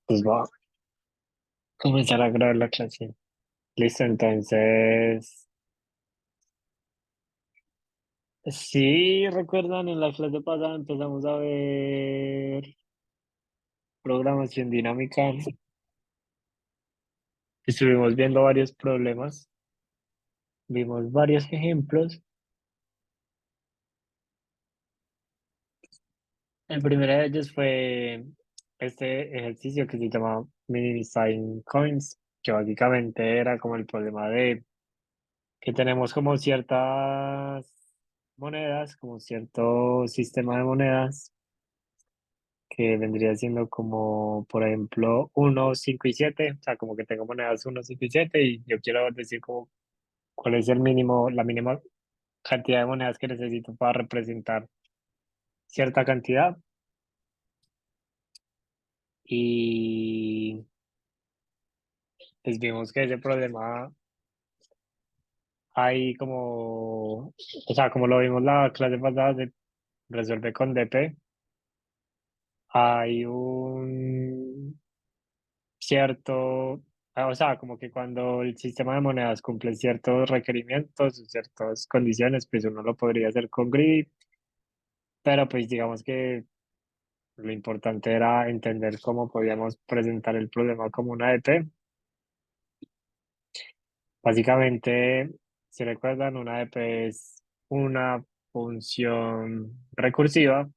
Pues va a comenzar a grabar la clase. Listo, entonces, sí, recuerdan, en la clase pasada empezamos a ver programación dinámica. Estuvimos viendo varios problemas, vimos varios ejemplos. El primero de ellos fue este ejercicio que se llama Minimizing Coins, que básicamente era como el problema de que tenemos como ciertas monedas, como cierto sistema de monedas que vendría siendo como, por ejemplo, uno 5 y 7, o sea, como que tengo monedas uno 5 y 7 y yo quiero decir como cuál es el mínimo, la mínima cantidad de monedas que necesito para representar cierta cantidad. Y pues vimos que ese problema hay como, o sea, como lo vimos la clase pasada, se resuelve con DP. Hay un cierto, o sea, como que cuando el sistema de monedas cumple ciertos requerimientos, ciertas condiciones, pues uno lo podría hacer con grid, pero pues digamos que lo importante era entender cómo podíamos presentar el problema como una EP. Básicamente, si recuerdan, una EP es una función recursiva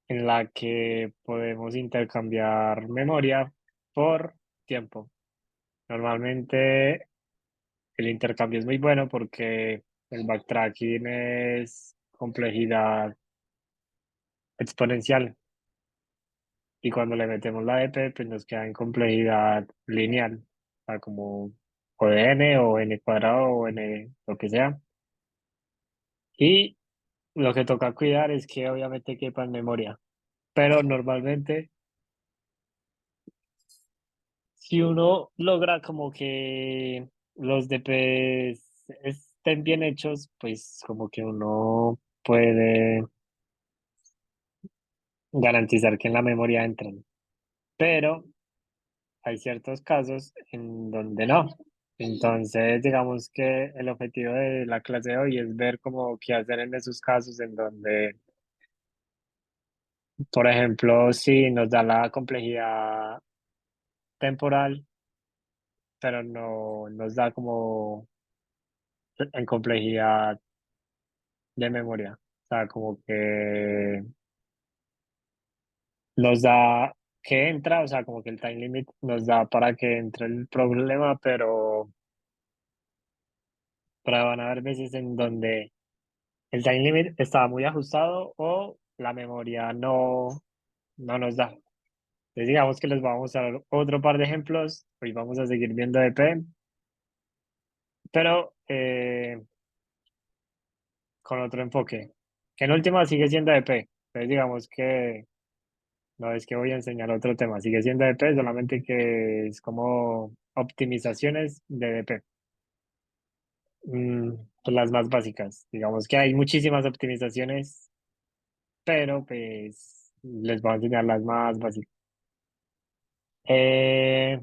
en la que podemos intercambiar memoria por tiempo. Normalmente el intercambio es muy bueno porque el backtracking es complejidad exponencial y cuando le metemos la EP, pues nos queda en complejidad lineal, o sea, como o de n o n cuadrado o n lo que sea. Y lo que toca cuidar es que obviamente quepa en memoria, pero normalmente si uno logra como que los DPs estén bien hechos, pues como que uno puede garantizar que en la memoria entren, pero hay ciertos casos en donde no. Entonces, digamos que el objetivo de la clase de hoy es ver cómo qué hacer en esos casos en donde, por ejemplo, si nos da la complejidad temporal, pero no nos da como en complejidad de memoria. O sea, como que nos da que entra, o sea, como que el time limit nos da para que entre el problema, pero van a haber veces en donde el time limit está muy ajustado o la memoria no nos da. Entonces digamos que les vamos a dar otro par de ejemplos. Hoy vamos a seguir viendo EP, pero con otro enfoque, que en última sigue siendo EP. Entonces digamos que no es que voy a enseñar otro tema, sigue siendo EP, solamente que es como optimizaciones de EP. Pues las más básicas. Digamos que hay muchísimas optimizaciones, pero pues les voy a enseñar las más básicas. Eh,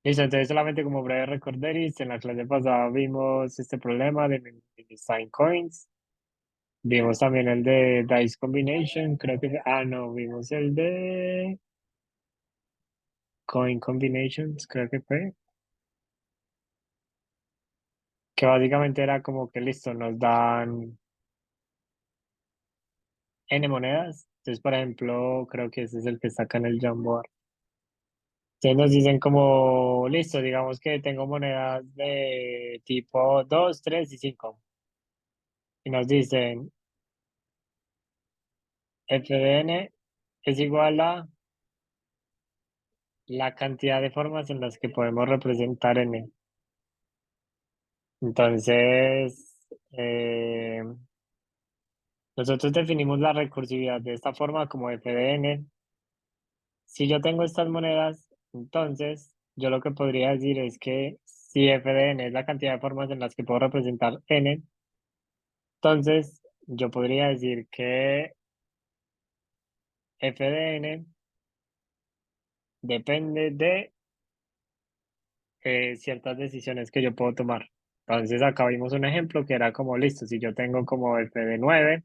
Listo, entonces solamente como breve recorderis, en la clase pasada vimos este problema de Sign Coins, vimos también el de Dice Combination, creo que, no, vimos el de Coin Combinations, creo que fue, que básicamente era como que listo, nos dan N monedas, entonces por ejemplo, creo que ese es el que saca en el Jamboard. Entonces nos dicen como, listo, digamos que tengo monedas de tipo 2 3 y 5 y nos dicen FDN es igual a la cantidad de formas en las que podemos representar n. Entonces, nosotros definimos la recursividad de esta forma como f de n. Si yo tengo estas monedas, entonces yo lo que podría decir es que si f de n es la cantidad de formas en las que puedo representar n, entonces yo podría decir que f de n depende de ciertas decisiones que yo puedo tomar. Entonces acá vimos un ejemplo que era como, listo, si yo tengo como f de 9,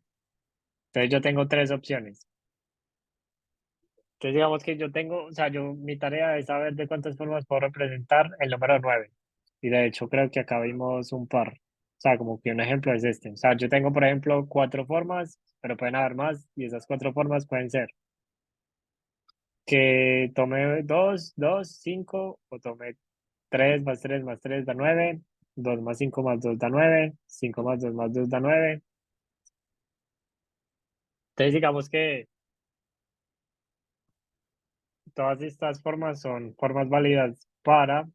entonces yo tengo tres opciones. Entonces digamos que yo tengo, o sea, mi tarea es saber de cuántas formas puedo representar el número 9. Y de hecho creo que acá vimos un par. O sea, como que un ejemplo es este. O sea, yo tengo, por ejemplo, cuatro formas, pero pueden haber más, y esas cuatro formas pueden ser que tome 2 2 5 o tome 3 más 3 más 3 da 9, 2 más 5 más 2 da 9, 5 más 2 más 2 da 9. Entonces digamos que todas estas formas son formas válidas para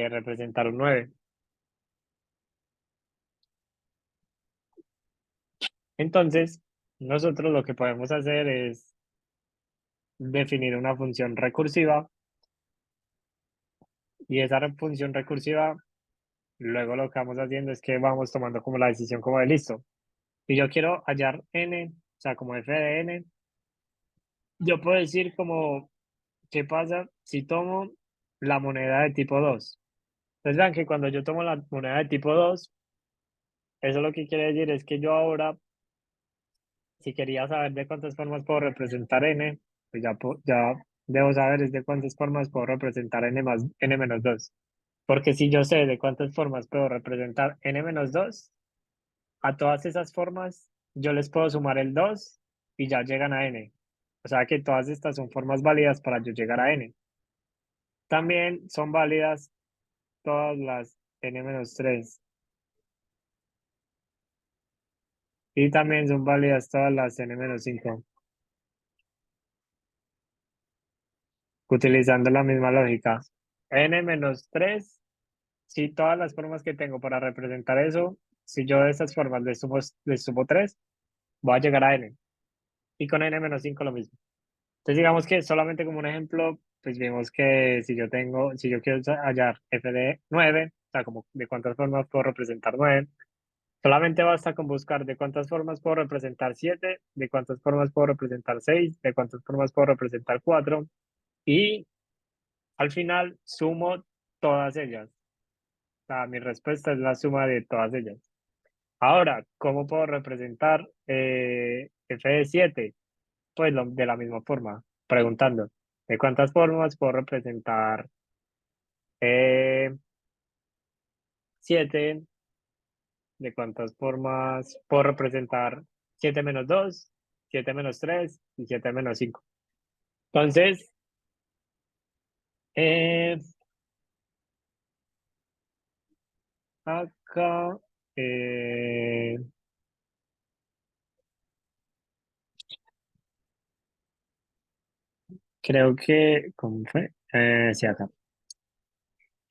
representar un 9. Entonces, nosotros lo que podemos hacer es definir una función recursiva y esa función recursiva, luego lo que vamos haciendo es que vamos tomando como la decisión como de listo. Si yo quiero hallar n, o sea, como f de n, yo puedo decir como, ¿qué pasa si tomo la moneda de tipo 2? Entonces vean que cuando yo tomo la moneda de tipo 2, eso lo que quiere decir es que yo ahora, si quería saber de cuántas formas puedo representar n, pues ya debo saber es de cuántas formas puedo representar n más n menos 2. Porque si yo sé de cuántas formas puedo representar n menos 2, a todas esas formas yo les puedo sumar el 2 y ya llegan a n. O sea que todas estas son formas válidas para yo llegar a n. También son válidas todas las n menos 3 y también son válidas todas las n menos 5 utilizando la misma lógica. N menos 3, si todas las formas que tengo para representar eso, si yo de esas formas les sumo 3, voy a llegar a n. Y con n menos 5 lo mismo. Entonces digamos que solamente como un ejemplo, pues vimos que si yo quiero hallar f de 9, o sea, como de cuántas formas puedo representar 9, solamente basta con buscar de cuántas formas puedo representar 7, de cuántas formas puedo representar 6, de cuántas formas puedo representar 4 y al final sumo todas ellas. O sea, mi respuesta es la suma de todas ellas. Ahora, ¿cómo puedo representar f de 7? Pues de la misma forma, preguntando, ¿de cuántas formas puedo representar 7? ¿De cuántas formas puedo representar 7 menos 2, 7 menos 3 y 7 menos 5? Entonces, eh, acá eh, creo que, ¿cómo fue? Sí, acá.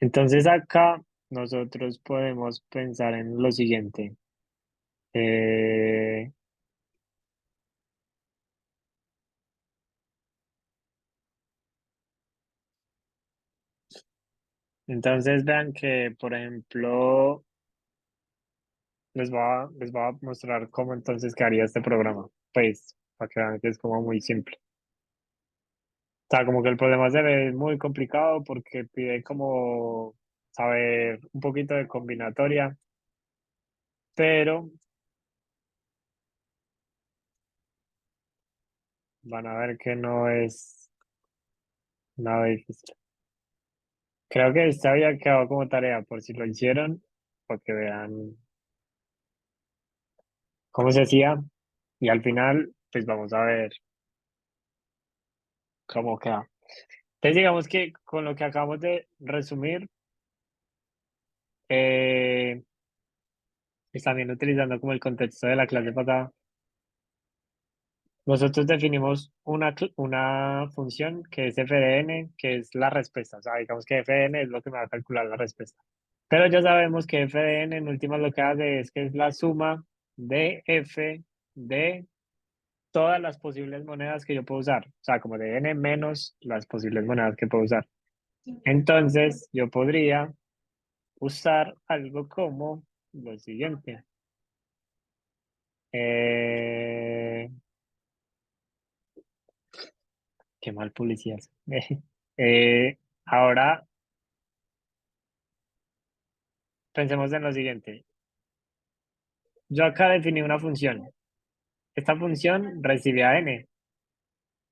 Entonces acá nosotros podemos pensar en lo siguiente. Eh, entonces vean que, por ejemplo, les voy a mostrar cómo entonces quedaría este programa. Pues, para que vean que es como muy simple. O sea, como que el problema se ve muy complicado porque pide como saber un poquito de combinatoria, pero van a ver que no es nada difícil. Creo que esta había quedado como tarea por si lo hicieron, porque vean cómo se hacía y al final, pues vamos a ver cómo queda. Entonces, digamos que con lo que acabamos de resumir, eh, y también utilizando como el contexto de la clase pasada, nosotros definimos una función que es f de n, que es la respuesta. O sea, digamos que f de n es lo que me va a calcular la respuesta. Pero ya sabemos que f de n en últimas lo que hace es que es la suma de f de todas las posibles monedas que yo puedo usar. O sea, como de n menos las posibles monedas que puedo usar. Entonces, yo podría usar algo como lo siguiente. qué mal policías. Ahora pensemos en lo siguiente. Yo acá definí una función. Esta función recibe a n.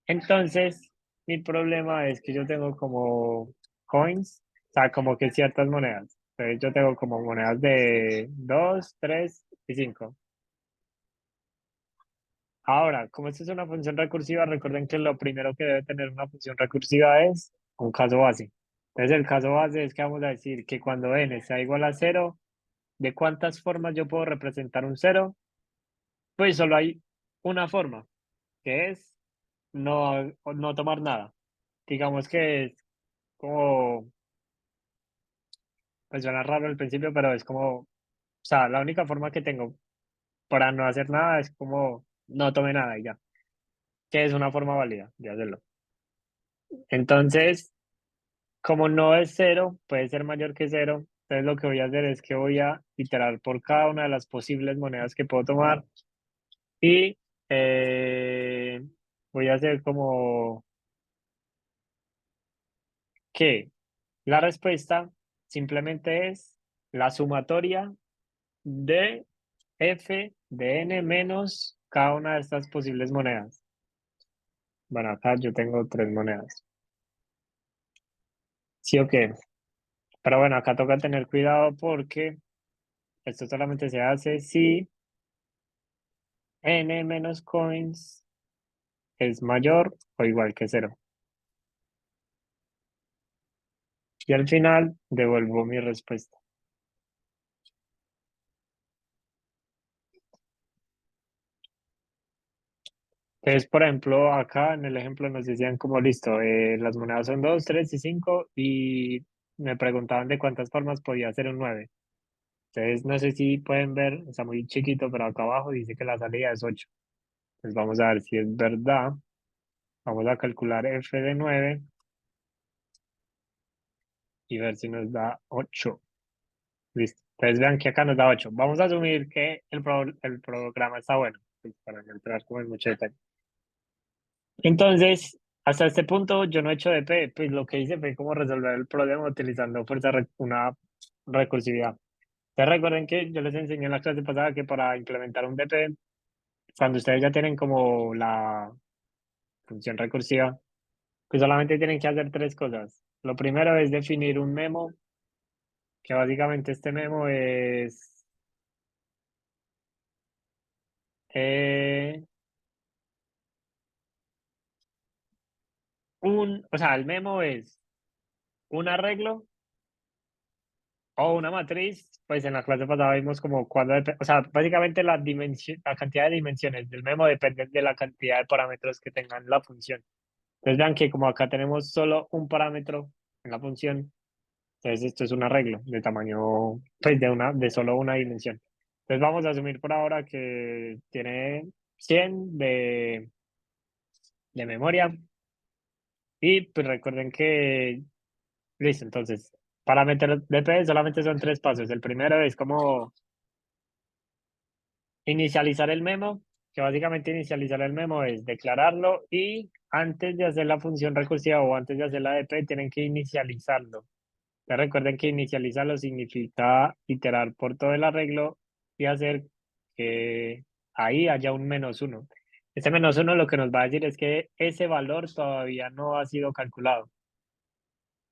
Entonces, mi problema es que yo tengo como coins, o sea, como que ciertas monedas. Entonces, yo tengo como monedas de 2, 3 y 5. Ahora, como esto es una función recursiva, recuerden que lo primero que debe tener una función recursiva es un caso base. Entonces, el caso base es que vamos a decir que cuando n sea igual a cero, ¿de cuántas formas yo puedo representar un cero? Pues solo hay una forma, que es no tomar nada. Digamos que es como, pues suena raro al principio, pero es como, o sea, la única forma que tengo para no hacer nada es como no tome nada y ya, que es una forma válida de hacerlo. Entonces, como no es cero, puede ser mayor que cero, entonces lo que voy a hacer es que voy a iterar por cada una de las posibles monedas que puedo tomar y eh, voy a hacer como que la respuesta simplemente es la sumatoria de f de n menos cada una de estas posibles monedas. Bueno, acá yo tengo tres monedas. ¿Sí o qué? Pero bueno, acá toca tener cuidado porque esto solamente se hace si n menos coins es mayor o igual que cero. Y al final devuelvo mi respuesta. Entonces, por ejemplo, acá en el ejemplo nos decían como listo, las monedas son 2, 3 y 5 y me preguntaban de cuántas formas podía hacer un 9. Entonces, no sé si pueden ver, está muy chiquito, pero acá abajo dice que la salida es 8. Entonces, vamos a ver si es verdad. Vamos a calcular f de 9 y ver si nos da 8. Listo. Entonces, vean que acá nos da 8. Vamos a asumir que el programa está bueno, pues, para no entrar como en mucho detalle. Entonces, hasta este punto yo no he hecho DP, pues lo que hice fue como resolver el problema utilizando una recursividad. Ustedes recuerden que yo les enseñé en la clase pasada que para implementar un DP, cuando ustedes ya tienen como la función recursiva, pues solamente tienen que hacer tres cosas. Lo primero es definir un memo, que básicamente este memo es eh, o sea, el memo es un arreglo o una matriz, pues en la clase pasada vimos como o sea, básicamente la cantidad de dimensiones del memo depende de la cantidad de parámetros que tengan la función. Entonces vean que como acá tenemos solo un parámetro en la función, entonces esto es un arreglo de tamaño, pues de solo una dimensión. Entonces vamos a asumir por ahora que tiene 100 de memoria y pues recuerden que, listo, entonces para meter DP solamente son tres pasos. El primero es como inicializar el memo, que básicamente inicializar el memo es declararlo y antes de hacer la función recursiva o antes de hacer la DP tienen que inicializarlo. Ya recuerden que inicializarlo significa iterar por todo el arreglo y hacer que ahí haya un menos uno. Ese menos uno lo que nos va a decir es que ese valor todavía no ha sido calculado.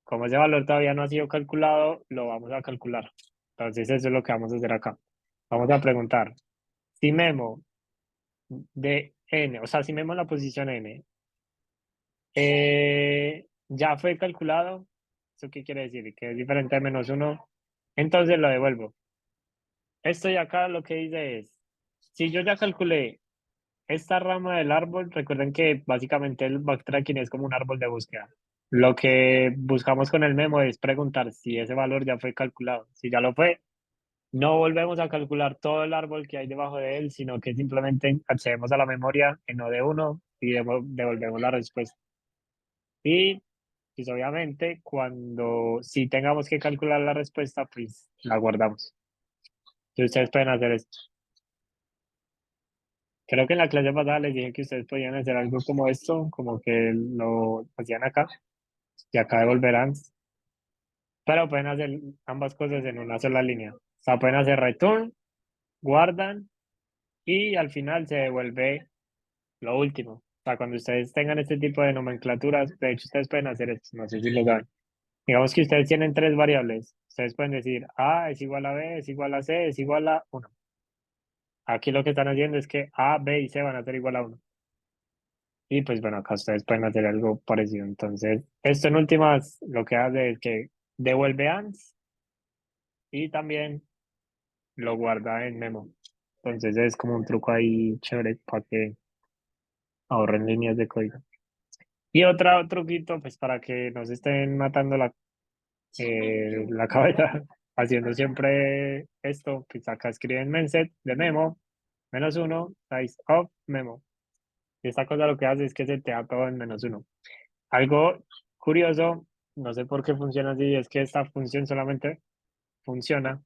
Como ese valor todavía no ha sido calculado, lo vamos a calcular. Entonces eso es lo que vamos a hacer acá. Vamos a preguntar, si memo de n, o sea, si vemos la posición n, ya fue calculado, ¿eso qué quiere decir? Que es diferente de menos uno, entonces lo devuelvo. Esto y acá lo que dice es, si yo ya calculé esta rama del árbol, recuerden que básicamente el backtracking es como un árbol de búsqueda. Lo que buscamos con el memo es preguntar si ese valor ya fue calculado. Si ya lo fue, no volvemos a calcular todo el árbol que hay debajo de él, sino que simplemente accedemos a la memoria en O de uno y devolvemos la respuesta. Y pues obviamente cuando si tengamos que calcular la respuesta, pues la guardamos. Entonces ustedes pueden hacer esto. Creo que en la clase pasada les dije que ustedes podían hacer algo como esto, como que lo hacían acá, y acá devolverán, pero pueden hacer ambas cosas en una sola línea. O sea, pueden hacer return, guardan, y al final se devuelve lo último. O sea, cuando ustedes tengan este tipo de nomenclaturas, de hecho ustedes pueden hacer esto, no sé si lo saben. Digamos que ustedes tienen tres variables. Ustedes pueden decir A es igual a B, es igual a C, es igual a uno. Aquí lo que están haciendo es que A, B y C van a ser igual a uno. Y pues bueno, acá ustedes pueden hacer algo parecido. Entonces, esto en últimas lo que hace es que devuelve ANS y también lo guarda en memo. Entonces es como un truco ahí chévere para que ahorren líneas de código. Y otro truquito, pues para que no se estén matando la cabeza haciendo siempre esto, pues acá escriben menset de memo, -1, size of memo. Y esta cosa lo que hace es que se te da todo en -1. Algo curioso, no sé por qué funciona así, es que esta función solamente funciona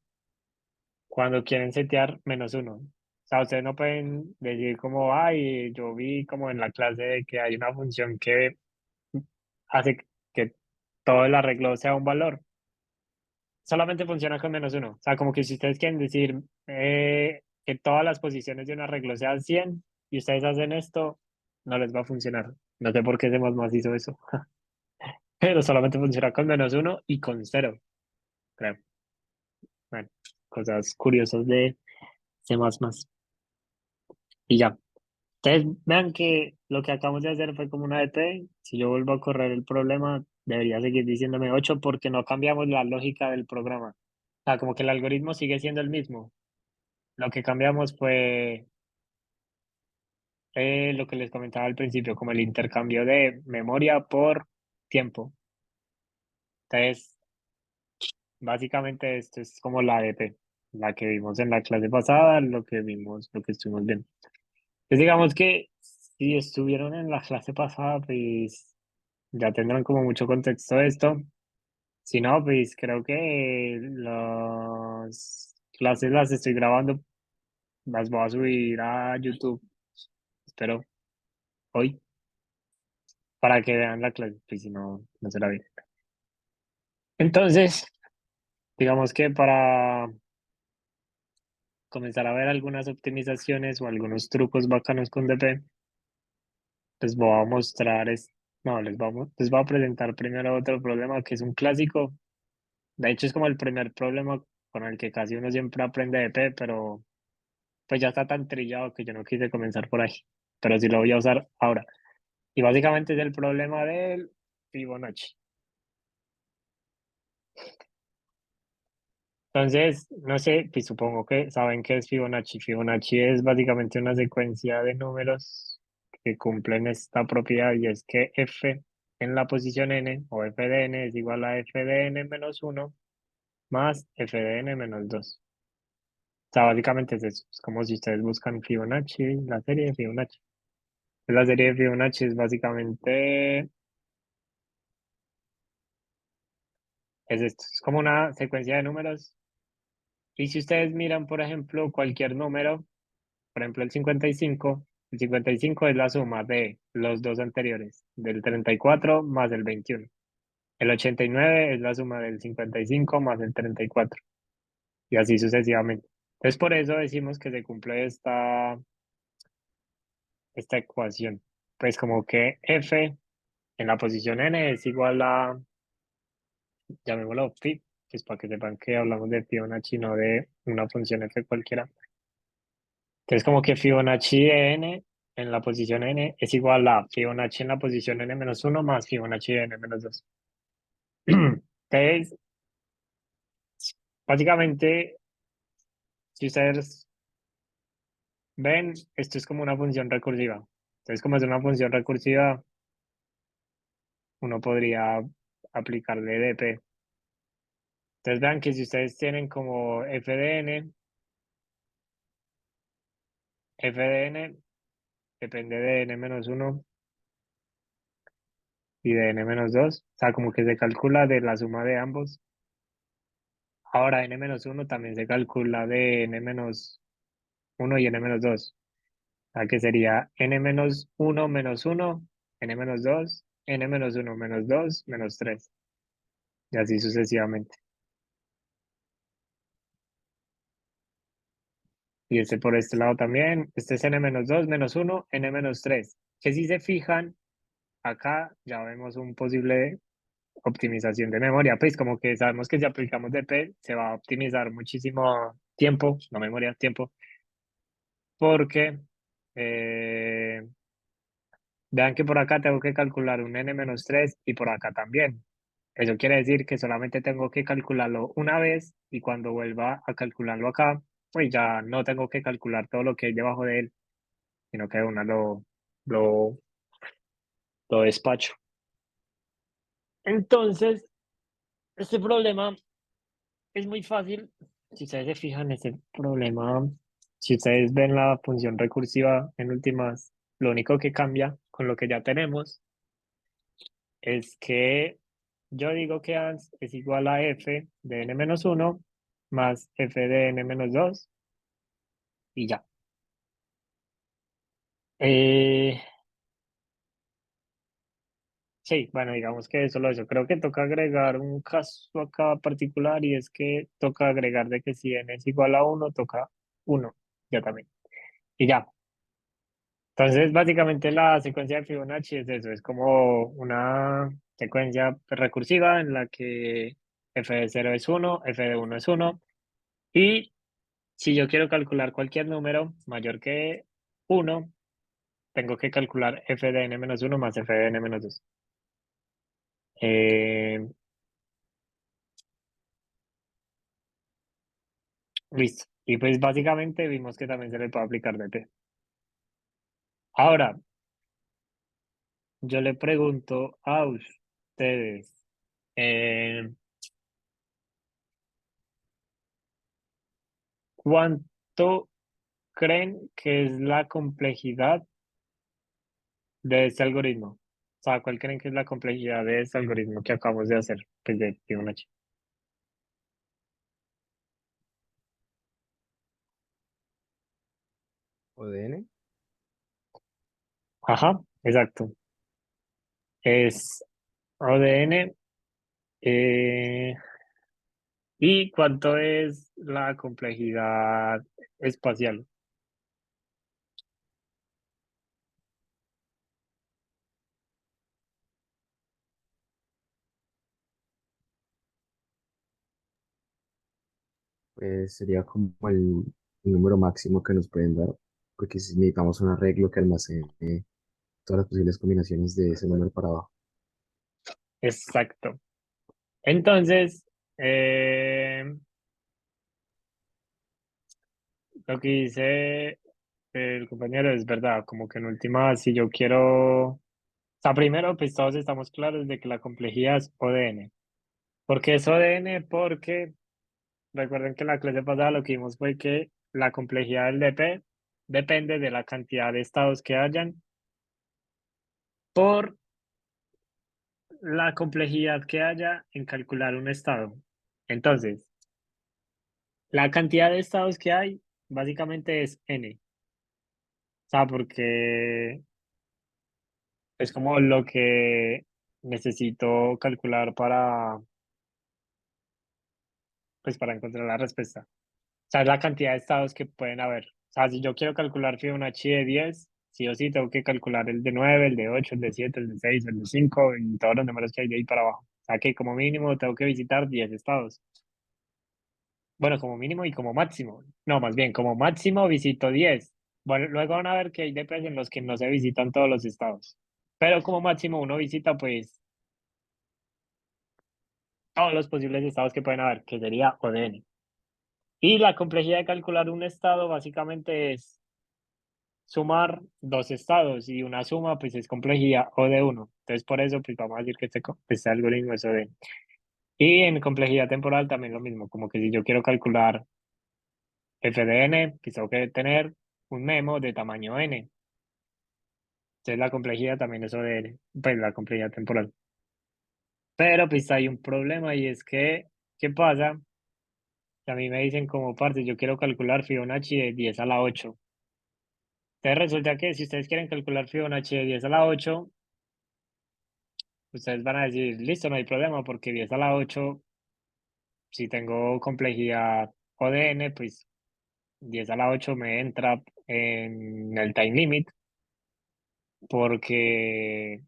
cuando quieren setear -1. O sea, ustedes no pueden decir como, ay, yo vi como en la clase de que hay una función que hace que todo el arreglo sea un valor. Solamente funciona con -1. O sea, como que si ustedes quieren decir que todas las posiciones de un arreglo sean 100 y ustedes hacen esto, no les va a funcionar. No sé por qué C++ hizo eso, pero solamente funciona con -1 y con 0, creo. Bueno, cosas curiosas de C++. Y ya. Ustedes vean que lo que acabamos de hacer fue como una DT. Si yo vuelvo a correr el problema, debería seguir diciéndome 8 porque no cambiamos la lógica del programa. O sea, como que el algoritmo sigue siendo el mismo. Lo que cambiamos fue lo que les comentaba al principio, como el intercambio de memoria por tiempo. Entonces, básicamente esto es como la ADP, la que vimos en la clase pasada, lo que vimos, lo que estuvimos viendo. Entonces, digamos que si estuvieron en la clase pasada, pues ya tendrán como mucho contexto de esto. Si no, pues creo que las clases las estoy grabando, las voy a subir a YouTube, espero, hoy, para que vean la clase, pues si no, no se la vi. Entonces, digamos que para comenzar a ver algunas optimizaciones o algunos trucos bacanos con DP, les voy a mostrar, no, les voy a presentar primero otro problema que es un clásico. De hecho, es como el primer problema con el que casi uno siempre aprende DP, pero pues ya está tan trillado que yo no quise comenzar por ahí, pero sí lo voy a usar ahora. Y básicamente es el problema del Fibonacci. Entonces, no sé, pues supongo que saben qué es Fibonacci. Fibonacci es básicamente una secuencia de números que cumplen esta propiedad y es que f en la posición n o f de n es igual a f de n menos uno más f de n menos 2. O sea, básicamente es eso. Es como si ustedes buscan Fibonacci, la serie de Fibonacci. La serie de Fibonacci es básicamente es esto. Es como una secuencia de números. Y si ustedes miran, por ejemplo, cualquier número, por ejemplo, el 55 es la suma de los dos anteriores, del 34 más el 21. El 89 es la suma del 55 más el 34, y así sucesivamente. Entonces, por eso decimos que se cumple esta ecuación. Pues como que f en la posición n es igual a, llamémoslo phi, pues para que sepan que hablamos de Fibonacci, no de una función f cualquiera. Entonces, como que Fibonacci de n en la posición n es igual a Fibonacci en la posición n-1 más Fibonacci de n-2. Entonces, básicamente, si ustedes ven, esto es como una función recursiva. Entonces, como es una función recursiva, uno podría aplicarle DP. Entonces, vean que si ustedes tienen como f de n depende de n-1 y de n-2. O sea, como que se calcula de la suma de ambos. Ahora n-1 también se calcula de n-1 y n-2. O sea, que sería n-1 menos uno, n-2, n-1 menos 2 menos 3 y así sucesivamente. Y este por este lado también, este es n-2 menos uno, n-3. Que si se fijan, acá ya vemos un posible optimización de memoria, pues como que sabemos que si aplicamos DP se va a optimizar muchísimo tiempo, no memoria, tiempo, porque eh, vean que por acá tengo que calcular un n-3 y por acá también. Eso quiere decir que solamente tengo que calcularlo una vez y cuando vuelva a calcularlo acá, pues ya no tengo que calcular todo lo que hay debajo de él, sino que de una lo, lo despacho. Entonces, este problema es muy fácil. Si ustedes se fijan, este problema, si ustedes ven la función recursiva en últimas, lo único que cambia con lo que ya tenemos es que yo digo que ans es igual a f de n-1 más f de n-2 y ya. Eh, sí, bueno, digamos que solo eso. Creo que toca agregar un caso acá particular y es que toca agregar de que si n es igual a uno toca uno ya también. Y ya. Entonces, básicamente la secuencia de Fibonacci es eso, es como una secuencia recursiva en la que f de 0 es uno, f de uno es uno y si yo quiero calcular cualquier número mayor que uno, tengo que calcular f de n-1 más f de n-2. Eh, listo. Y pues básicamente vimos que también se le puede aplicar DP. Ahora, yo le pregunto a ustedes, eh, ¿cuánto creen que es la complejidad de este algoritmo? O sea, ¿cuál creen que es la complejidad de este algoritmo que acabamos de hacer? Pues de Fibonacci. O de n, Ajá, exacto. Es ODN. eh, ¿Y cuánto es la complejidad espacial? pues sería como el número máximo que nos pueden dar, porque si necesitamos un arreglo que almacene todas las posibles combinaciones de ese número para abajo. Exacto. Entonces, eh, lo que dice el compañero es verdad, como que en última, si yo quiero, o sea, primero, pues todos estamos claros de que la complejidad es ODN. ¿Por qué es ODN? Porque recuerden que en la clase pasada lo que vimos fue que la complejidad del DP depende de la cantidad de estados que hayan por la complejidad que haya en calcular un estado. Entonces, la cantidad de estados que hay básicamente es n. O sea, porque es como lo que necesito calcular pues, para encontrar la respuesta. O sea, es la cantidad de estados que pueden haber. O sea, si yo quiero calcular Fibonacci de 10, sí o sí tengo que calcular el de 9, el de 8, el de 7, el de 6, el de 5 y todos los números que hay de ahí para abajo. O sea, que como mínimo tengo que visitar 10 estados. Bueno, como mínimo y como máximo. No, más bien, como máximo visito 10. Bueno, luego van a ver que hay DPs en los que no se visitan todos los estados. Pero como máximo uno visita pues todos los posibles estados que pueden haber, que sería ODN. Y la complejidad de calcular un estado básicamente es sumar dos estados y una suma pues es complejidad O de uno. Entonces por eso pues vamos a decir que este algoritmo es ODN. Y en complejidad temporal también lo mismo, como que si yo quiero calcular f de n, pues tengo que tener un memo de tamaño n. Entonces la complejidad también es ODN, pues la complejidad temporal. Pero pues hay un problema y es que, ¿qué pasa? Que a mí me dicen como parte, yo quiero calcular Fibonacci de 10 a la 8. Entonces resulta que si ustedes quieren calcular Fibonacci de 10 a la 8, ustedes van a decir, listo, no hay problema, porque 10 a la 8, si tengo complejidad O de n, pues 10 a la 8 me entra en el time limit, porque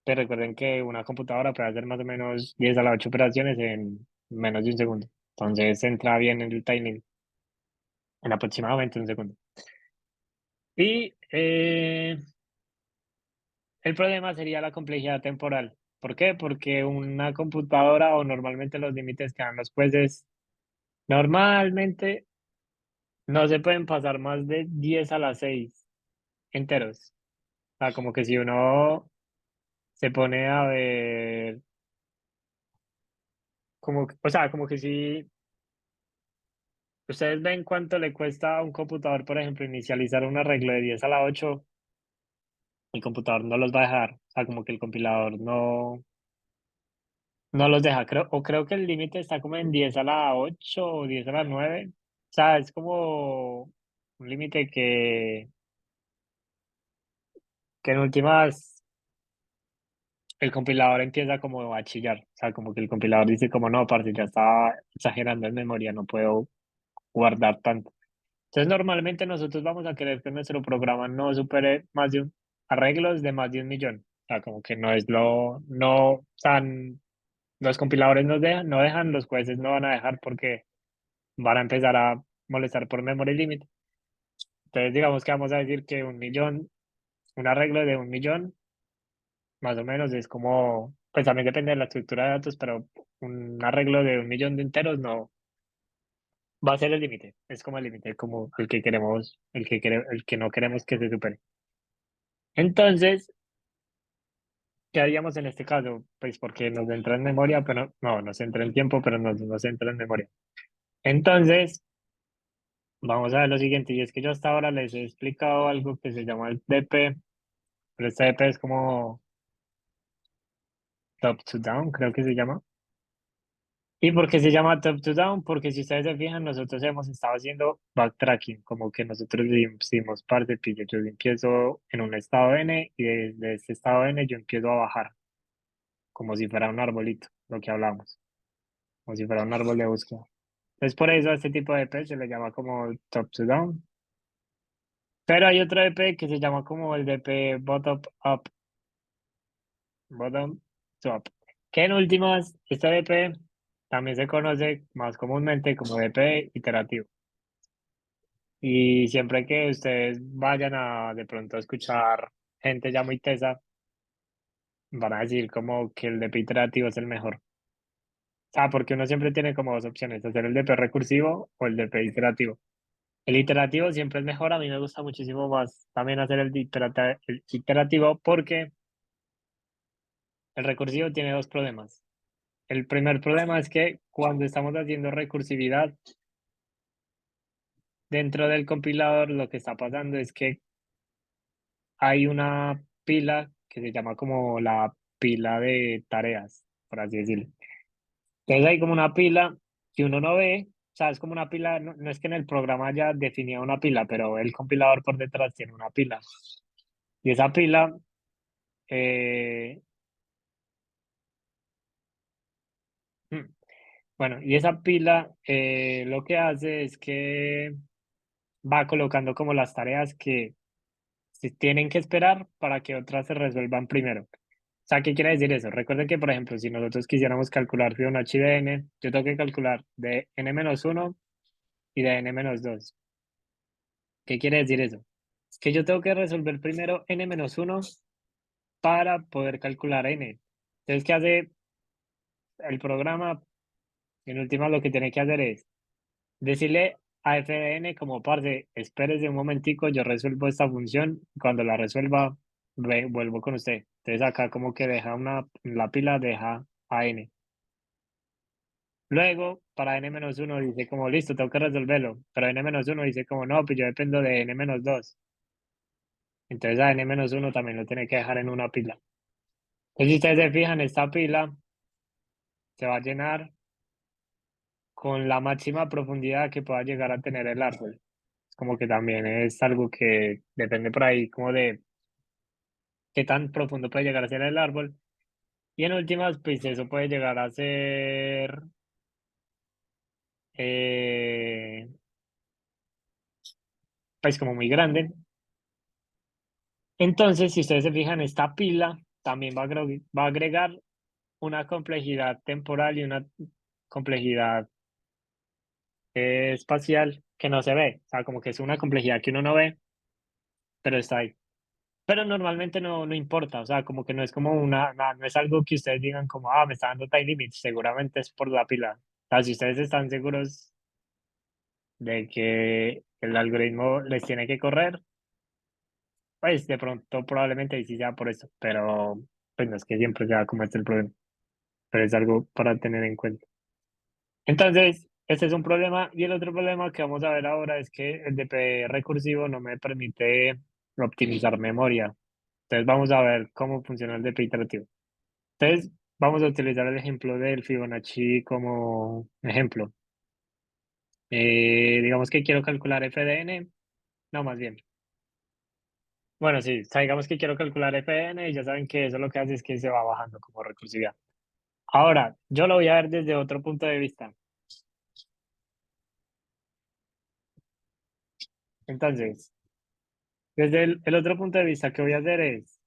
pues recuerden que una computadora puede hacer más o menos 10 a la 8 operaciones en menos de un segundo. Entonces entra bien en el time limit, en aproximadamente un segundo. Y el problema sería la complejidad temporal. ¿Por qué? Porque una computadora o normalmente los límites que dan los jueces, normalmente no se pueden pasar más de 10 a la 6 enteros. O sea, como que si uno se pone a ver, o sea, como que si ustedes ven cuánto le cuesta a un computador, por ejemplo, inicializar un arreglo de 10 a la 8, el computador no los va a dejar. O sea, como que el compilador no los deja. Creo que el límite está como en 10 a la 8 o 10 a la 9. O sea, es como un límite que en últimas el compilador empieza como a chillar. O sea, como que el compilador dice como no, parce, ya está exagerando en memoria, no puedo guardar tanto. Entonces, normalmente nosotros vamos a querer que nuestro programa no supere más de arreglos de más de 1 millón. O sea, como que no es no, o sea, los compiladores no dejan, los jueces no van a dejar porque van a empezar a molestar por memory limit. Entonces, digamos que vamos a decir que 1 millón, un arreglo de 1 millón, más o menos, es como, pues también depende de la estructura de datos, pero un arreglo de 1 millón de enteros no va a ser el límite. Es como el límite, como el que queremos, el que no queremos que se supere. Entonces, ¿qué haríamos en este caso? Pues porque nos entra en memoria, pero no, nos entra en tiempo, pero no nos entra en memoria. Entonces, vamos a ver lo siguiente, y es que yo hasta ahora les he explicado algo que se llama el DP, pero este DP es como top to down, creo que se llama. ¿Y por qué se llama top to down? Porque si ustedes se fijan, nosotros hemos estado haciendo backtracking, como que nosotros hicimos parte, pille, yo empiezo en un estado N y desde este estado N yo empiezo a bajar, como si fuera un arbolito, lo que hablamos, como si fuera un árbol de búsqueda. Entonces por eso a este tipo de EP se le llama como top to down. Pero hay otro EP que se llama como el DP bottom up, bottom to up. Que en últimas, este DP también se conoce más comúnmente como DP iterativo. Y siempre que ustedes vayan a de pronto a escuchar gente ya muy tesa, van a decir como que el DP iterativo es el mejor. Ah, porque uno siempre tiene como dos opciones, hacer el DP recursivo o el DP iterativo. El iterativo siempre es mejor, a mí me gusta muchísimo más también hacer el iterativo porque el recursivo tiene dos problemas. El primer problema es que cuando estamos haciendo recursividad dentro del compilador, lo que está pasando es que hay una pila que se llama como la pila de tareas, por así decirlo. Entonces hay como una pila que uno no ve, o sea, es como una pila, no es que en el programa ya definía una pila, pero el compilador por detrás tiene una pila. Y esa pila, eh, mm, bueno, y esa pila lo que hace es que va colocando como las tareas que se tienen que esperar para que otras se resuelvan primero. O sea, ¿qué quiere decir eso? Recuerden que, por ejemplo, si nosotros quisiéramos calcular Fibonacci de n, yo tengo que calcular de n-1 y de n-2. ¿Qué quiere decir eso? Es que yo tengo que resolver primero n-1 para poder calcular n. Entonces, ¿qué hace el programa? En última, lo que tiene que hacer es decirle a f de n como parce, espérese un momentico, yo resuelvo esta función, cuando la resuelva, vuelvo con usted. Entonces acá como que deja la pila deja a n. Luego, para n-1 dice como listo, tengo que resolverlo, pero n-1 dice como no, pues yo dependo de n-2. Entonces a n-1 también lo tiene que dejar en una pila. Entonces si ustedes se fijan, esta pila se va a llenar con la máxima profundidad que pueda llegar a tener el árbol. como que también es algo que depende por ahí como de qué tan profundo puede llegar a ser el árbol. Y en últimas, pues eso puede llegar a ser, eh, pues como muy grande. Entonces, si ustedes se fijan, esta pila también va a agregar una complejidad temporal y una complejidad espacial que no se ve. O sea, como que es una complejidad que uno no ve, pero está ahí. Pero normalmente no importa, o sea, como que no es como no es algo que ustedes digan como, me está dando time limit, seguramente es por la pila. O sea, si ustedes están seguros de que el algoritmo les tiene que correr, pues de pronto probablemente ahí sí sea por eso, pero pues no es que siempre sea como este el problema, pero es algo para tener en cuenta. Entonces, este es un problema y el otro problema que vamos a ver ahora es que el DP recursivo no me permite optimizar memoria. Entonces vamos a ver cómo funciona el DP iterativo. Entonces, vamos a utilizar el ejemplo del Fibonacci como ejemplo. Digamos que quiero calcular f de n, no, más bien. Bueno, sí, o sea, digamos que quiero calcular f de n y ya saben que eso lo que hace es que se va bajando como recursividad. Ahora, yo lo voy a ver desde otro punto de vista. Entonces, desde el otro punto de vista que voy a hacer es,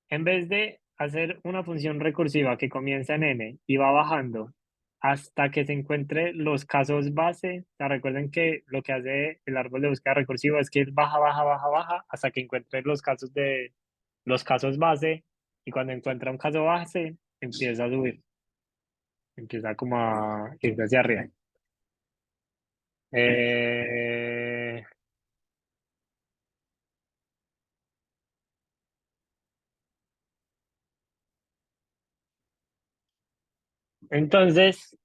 en vez de hacer una función recursiva que comienza en n y va bajando hasta que se encuentre los casos base, o sea, recuerden que lo que hace el árbol de búsqueda recursiva es que él baja, baja, baja, baja hasta que encuentre los casos base y cuando encuentra un caso base empieza a subir, empieza como a irse hacia arriba. Eh, entonces,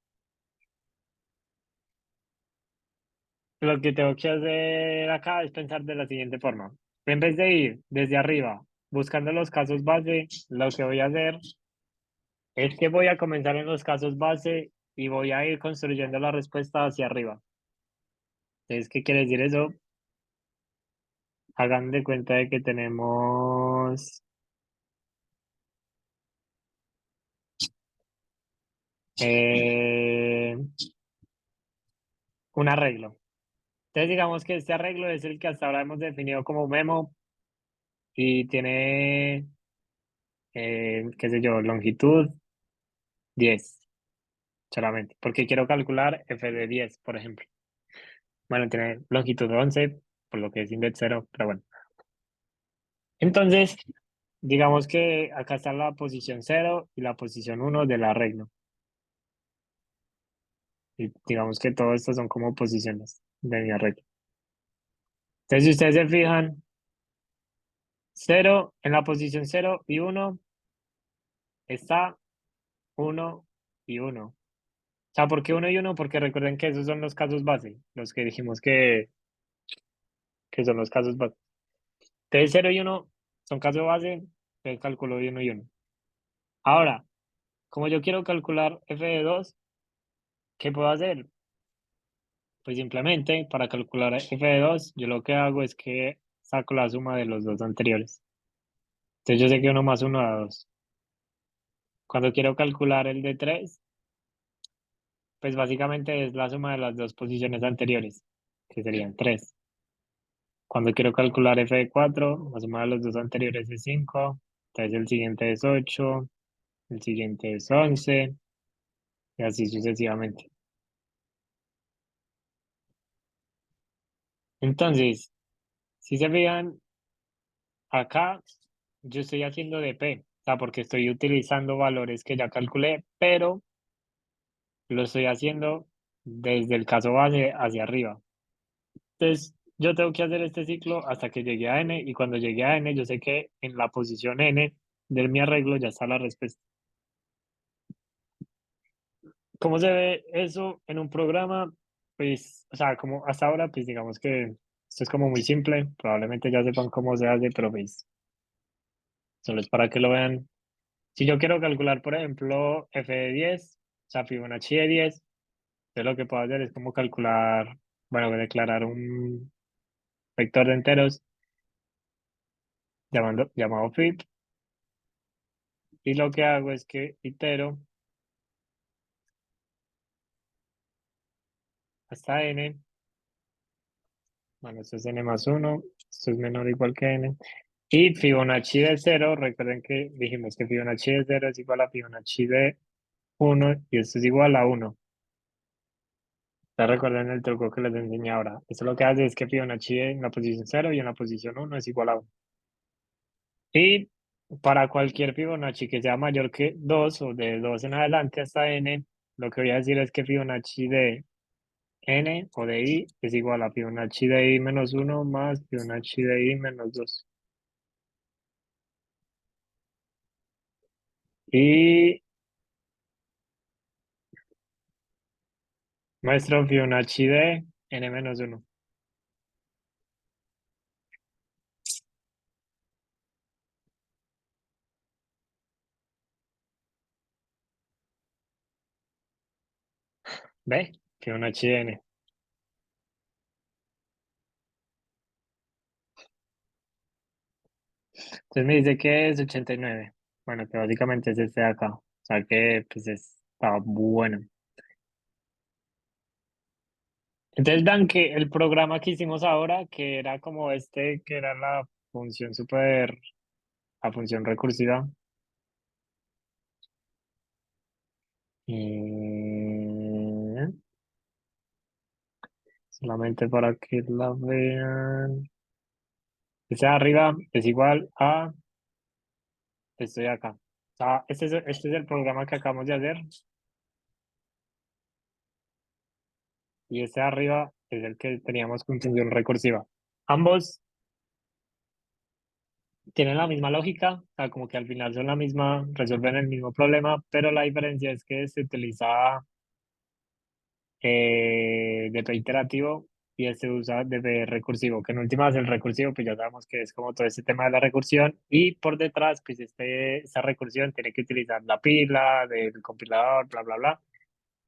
lo que tengo que hacer acá es pensar de la siguiente forma. En vez de ir desde arriba buscando los casos base, lo que voy a hacer es que voy a comenzar en los casos base y voy a ir construyendo la respuesta hacia arriba. Entonces, ¿qué quiere decir eso? Hagan de cuenta de que tenemos eh, un arreglo. Entonces, digamos que este arreglo es el que hasta ahora hemos definido como memo y tiene, qué sé yo, longitud 10 solamente, porque quiero calcular f de 10, por ejemplo. Bueno, tiene longitud 11, por lo que es index 0, pero bueno. Entonces, digamos que acá está la posición 0 y la posición 1 del arreglo. Y digamos que todo esto son como posiciones de mi arreglo. Entonces, si ustedes se fijan, 0 en la posición 0 y 1 está 1 y 1. O sea, ¿por qué 1 y 1? Porque recuerden que esos son los casos base, los que dijimos que son los casos base. Entonces, 0 y 1 son casos base, entonces calculo 1 y 1. Ahora, como yo quiero calcular f de 2, ¿qué puedo hacer? Pues simplemente para calcular f de 2, yo lo que hago es que saco la suma de los dos anteriores. Entonces yo sé que 1 más 1 da 2. Cuando quiero calcular el de 3, pues básicamente es la suma de las dos posiciones anteriores, que serían 3. Cuando quiero calcular f de 4, la suma de los dos anteriores es 5. Entonces el siguiente es 8, el siguiente es 11 y así sucesivamente. Entonces, si se fijan, acá yo estoy haciendo DP, o sea, porque estoy utilizando valores que ya calculé, pero lo estoy haciendo desde el caso base hacia arriba. Entonces, yo tengo que hacer este ciclo hasta que llegue a n y cuando llegue a n, yo sé que en la posición n de mi arreglo ya está la respuesta. ¿Cómo se ve eso en un programa? Pues, o sea, como hasta ahora, pues digamos que esto es como muy simple, probablemente ya sepan cómo se hace, pero pues solo es para que lo vean. Si yo quiero calcular, por ejemplo, f de 10, o sea, Fibonacci de 10, entonces lo que puedo hacer es como calcular, bueno, voy a declarar un vector de enteros llamado fit, y lo que hago es que itero hasta n, bueno, esto es n más 1, esto es menor o igual que n, y Fibonacci de 0, recuerden que dijimos que Fibonacci de 0 es igual a Fibonacci de 1, y esto es igual a 1. Ya recuerden el truco que les enseñé ahora. Esto lo que hace es que Fibonacci en la posición 0 y en la posición 1 es igual a 1. Y para cualquier Fibonacci que sea mayor que 2 o de 2 en adelante hasta n, lo que voy a decir es que Fibonacci de n o de i es igual a Fibonacci de i menos 1 más Fibonacci de i menos 2. Y muestro Fibonacci de n menos 1. ¿Ve? Fibonacci de n. Entonces me dice que es 89. Bueno, que básicamente es este de acá. O sea que pues está bueno. Entonces vean que el programa que hicimos ahora, que era como este, que era la función super, la función recursiva, y solamente para que la vean. Este de arriba es igual a este de acá. O sea, este es el programa que acabamos de hacer, y este de arriba es el que teníamos con función recursiva. Ambos tienen la misma lógica, o sea, como que al final son la misma, resuelven el mismo problema, pero la diferencia es que se utiliza de P iterativo y este usa de P recursivo, que en últimas el recursivo, pues ya sabemos que es como todo este tema de la recursión, y por detrás, pues esta recursión tiene que utilizar la pila del compilador, bla, bla, bla.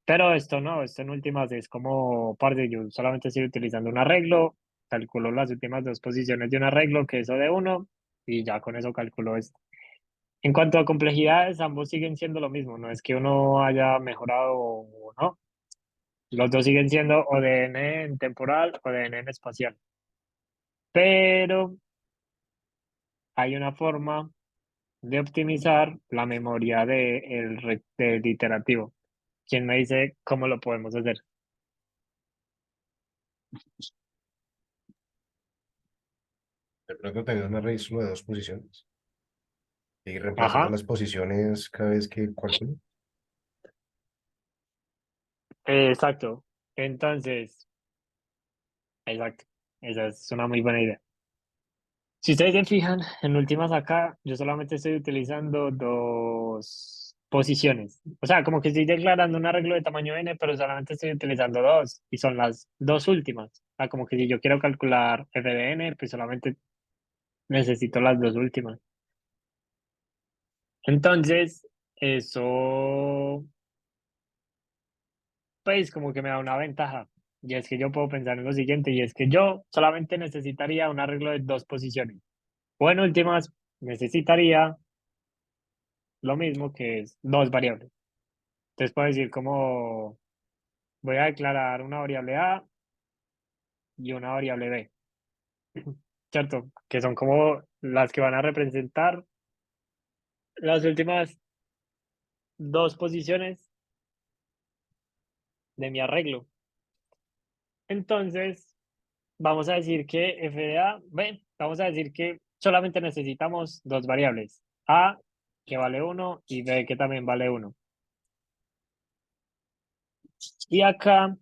Pero esto no, esto en últimas es como parte, yo solamente estoy utilizando un arreglo, calculo las últimas dos posiciones de un arreglo, que es O de uno, y ya con eso calculo esto. En cuanto a complejidades, ambos siguen siendo lo mismo, no es que uno haya mejorado o no. Los dos siguen siendo o de n en temporal o de n en espacial. Pero hay una forma de optimizar la memoria del iterativo. ¿Quién me dice cómo lo podemos hacer? De pronto tengas una raíz solo de dos posiciones y reemplazando Ajá, las posiciones cada vez que calculo. exacto. Entonces, exacto. Esa es una muy buena idea. Si ustedes se fijan, en últimas acá, yo solamente estoy utilizando dos posiciones. O sea, como que estoy declarando un arreglo de tamaño n, pero solamente estoy utilizando dos, y son las dos últimas. O sea, como que si yo quiero calcular f de n, pues solamente necesito las dos últimas. Entonces, eso, pues como que me da una ventaja. Y es que yo puedo pensar en lo siguiente, y es que yo solamente necesitaría un arreglo de dos posiciones. O en últimas, necesitaría lo mismo, que es dos variables. Entonces puedo decir como voy a declarar una variable A y una variable B, ¿cierto? Que son como las que van a representar las últimas dos posiciones de mi arreglo. Entonces, vamos a decir que f de A, B, vamos a decir que solamente necesitamos dos variables, A que vale 1 y B que también vale 1. Y acá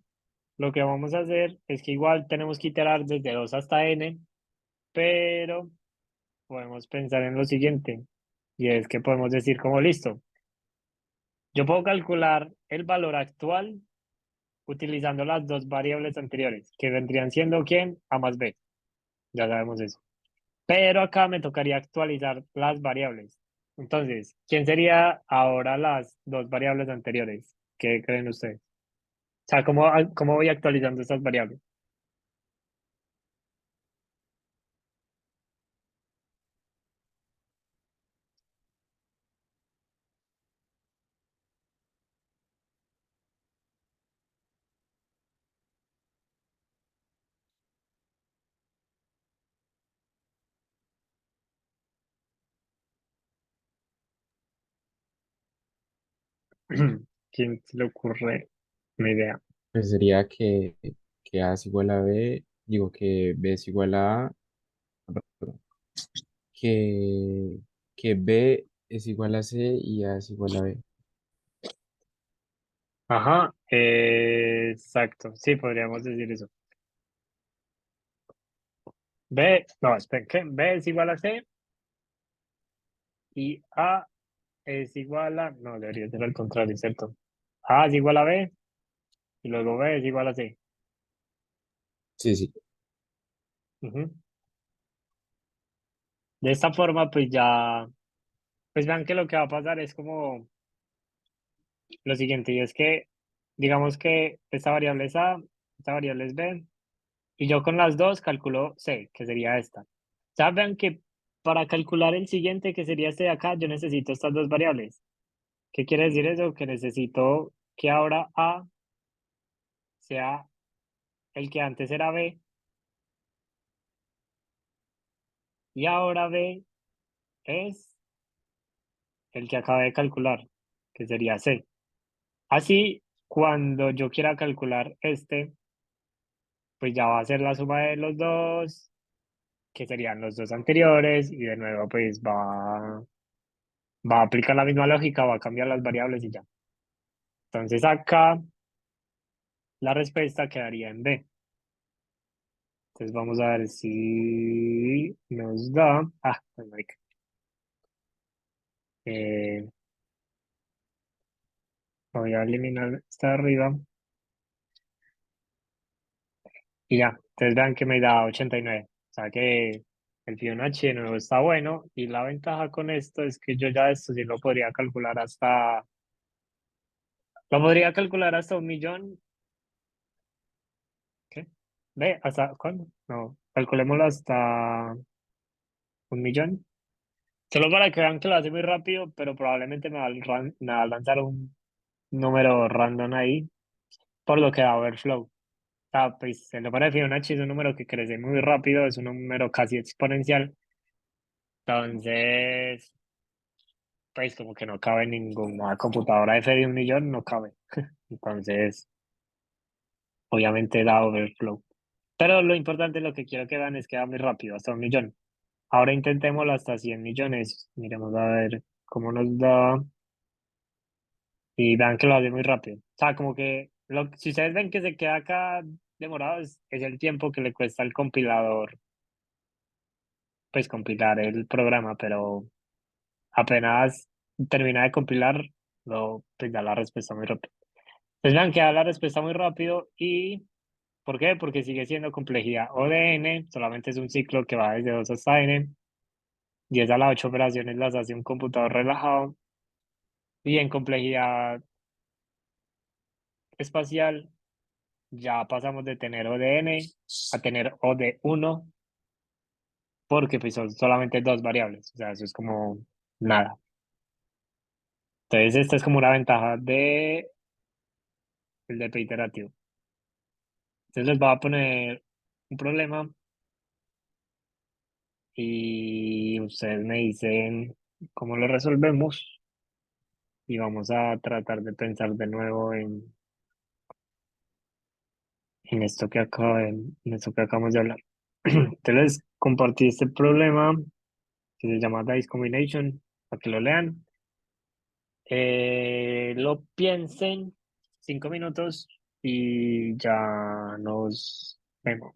lo que vamos a hacer es que igual tenemos que iterar desde 2 hasta n, pero podemos pensar en lo siguiente, y es que podemos decir como listo, yo puedo calcular el valor actual utilizando las dos variables anteriores, que vendrían siendo ¿quién? A más B, ya sabemos eso. Pero acá me tocaría actualizar las variables. Entonces, ¿quién sería ahora las dos variables anteriores? ¿Qué creen ustedes? O sea, ¿cómo voy actualizando estas variables? ¿Quién se le ocurre una idea? Pues sería que A es igual a B, digo que B es igual a A, perdón, que, que B es igual a C y A es igual a B. Ajá, exacto. Sí, podríamos decir eso. B, no, espera, ¿qué? B es igual a C y A es igual a, no, debería ser al contrario, ¿cierto? A es igual a B y luego B es igual a C. Sí, sí, Ujú. De esta forma, pues ya, pues vean que lo que va a pasar es como lo siguiente, y es que, digamos que esta variable es A, esta variable es B, y yo con las dos calculo C, que sería esta. Ya vean que para calcular el siguiente, que sería este de acá, yo necesito estas dos variables. ¿Qué quiere decir eso? Que necesito que ahora A sea el que antes era B y ahora B es el que acabé de calcular, que sería C. Así, cuando yo quiera calcular este, pues ya va a ser la suma de los dos, que serían los dos anteriores, y de nuevo pues va a aplicar la misma lógica, va a cambiar las variables y ya. Entonces acá la respuesta quedaría en B. Entonces vamos a ver si nos da. Pues, marica. Eh, Voy a eliminar esta de arriba y ya. Entonces vean que me da 89. O sea que el Fibonacci de nuevo está bueno. Y la ventaja con esto es que yo ya esto sí lo podría calcular hasta. Lo podría calcular hasta 1 millón. ¿Qué? ¿Ve? ¿Hasta cuándo? No, calculémoslo hasta 1 millón. Solo para que vean que lo hace muy rápido, pero probablemente me va a lanzar un número random ahí, por lo que da overflow. O sea, pues el número de Fibonacci es un número que crece muy rápido, es un número casi exponencial. Entonces, pues como que no cabe en ninguna computadora F de 1 millón, no cabe. Entonces, obviamente da overflow. Pero lo importante, lo que quiero que vean es que va muy rápido, hasta 1 millón. Ahora intentémoslo hasta 100 millones. Miremos a ver cómo nos da. Y vean que lo hace muy rápido. O sea, como que si ustedes ven que se queda acá demorado, es el tiempo que le cuesta al compilador, pues compilar el programa, pero apenas termina de compilar, pues da la respuesta muy rápido. Entonces vean que da la respuesta muy rápido y ¿por qué? Porque sigue siendo complejidad O de n, solamente es un ciclo que va desde 2 hasta n, 10 a la 8 operaciones las hace un computador relajado y en complejidad espacial ya pasamos de tener O de n a tener O de 1 porque pues son solamente dos variables, o sea, eso es como nada. Entonces esta es como una ventaja de el DP iterativo. Entonces les voy a poner un problema y ustedes me dicen cómo lo resolvemos y vamos a tratar de pensar de nuevo en esto en esto que acabamos de hablar. Entonces les compartí este problema que se llama Dice Combination para que lo lean. Lo piensen 5 minutos y ya nos vemos.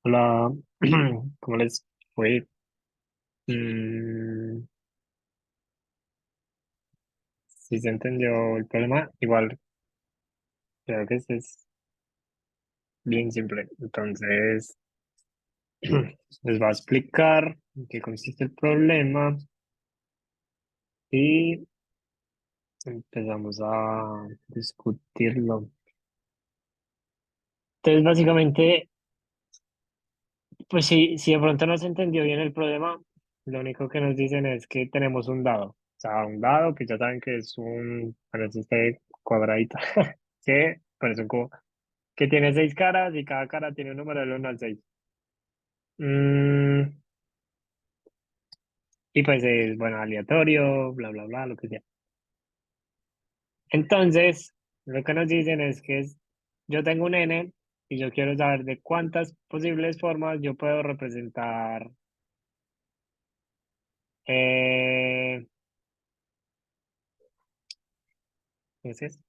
Hola, ¿cómo les fue? Mm, si se entendió el problema, igual creo que este es bien simple. Entonces, les voy a explicar en qué consiste el problema y empezamos a discutirlo. Entonces, básicamente, pues si de pronto no se entendió bien el problema, lo único que nos dicen es que tenemos un dado. O sea, un dado que ya saben que es bueno, es este cuadradito, que parece un cubo, que tiene seis caras y cada cara tiene un número del 1 al 6. Y pues es, bueno, aleatorio, bla, bla, bla, lo que sea. Entonces, lo que nos dicen es que yo tengo un n y yo quiero saber de cuántas posibles formas yo puedo representar, eh, ¿cómo es?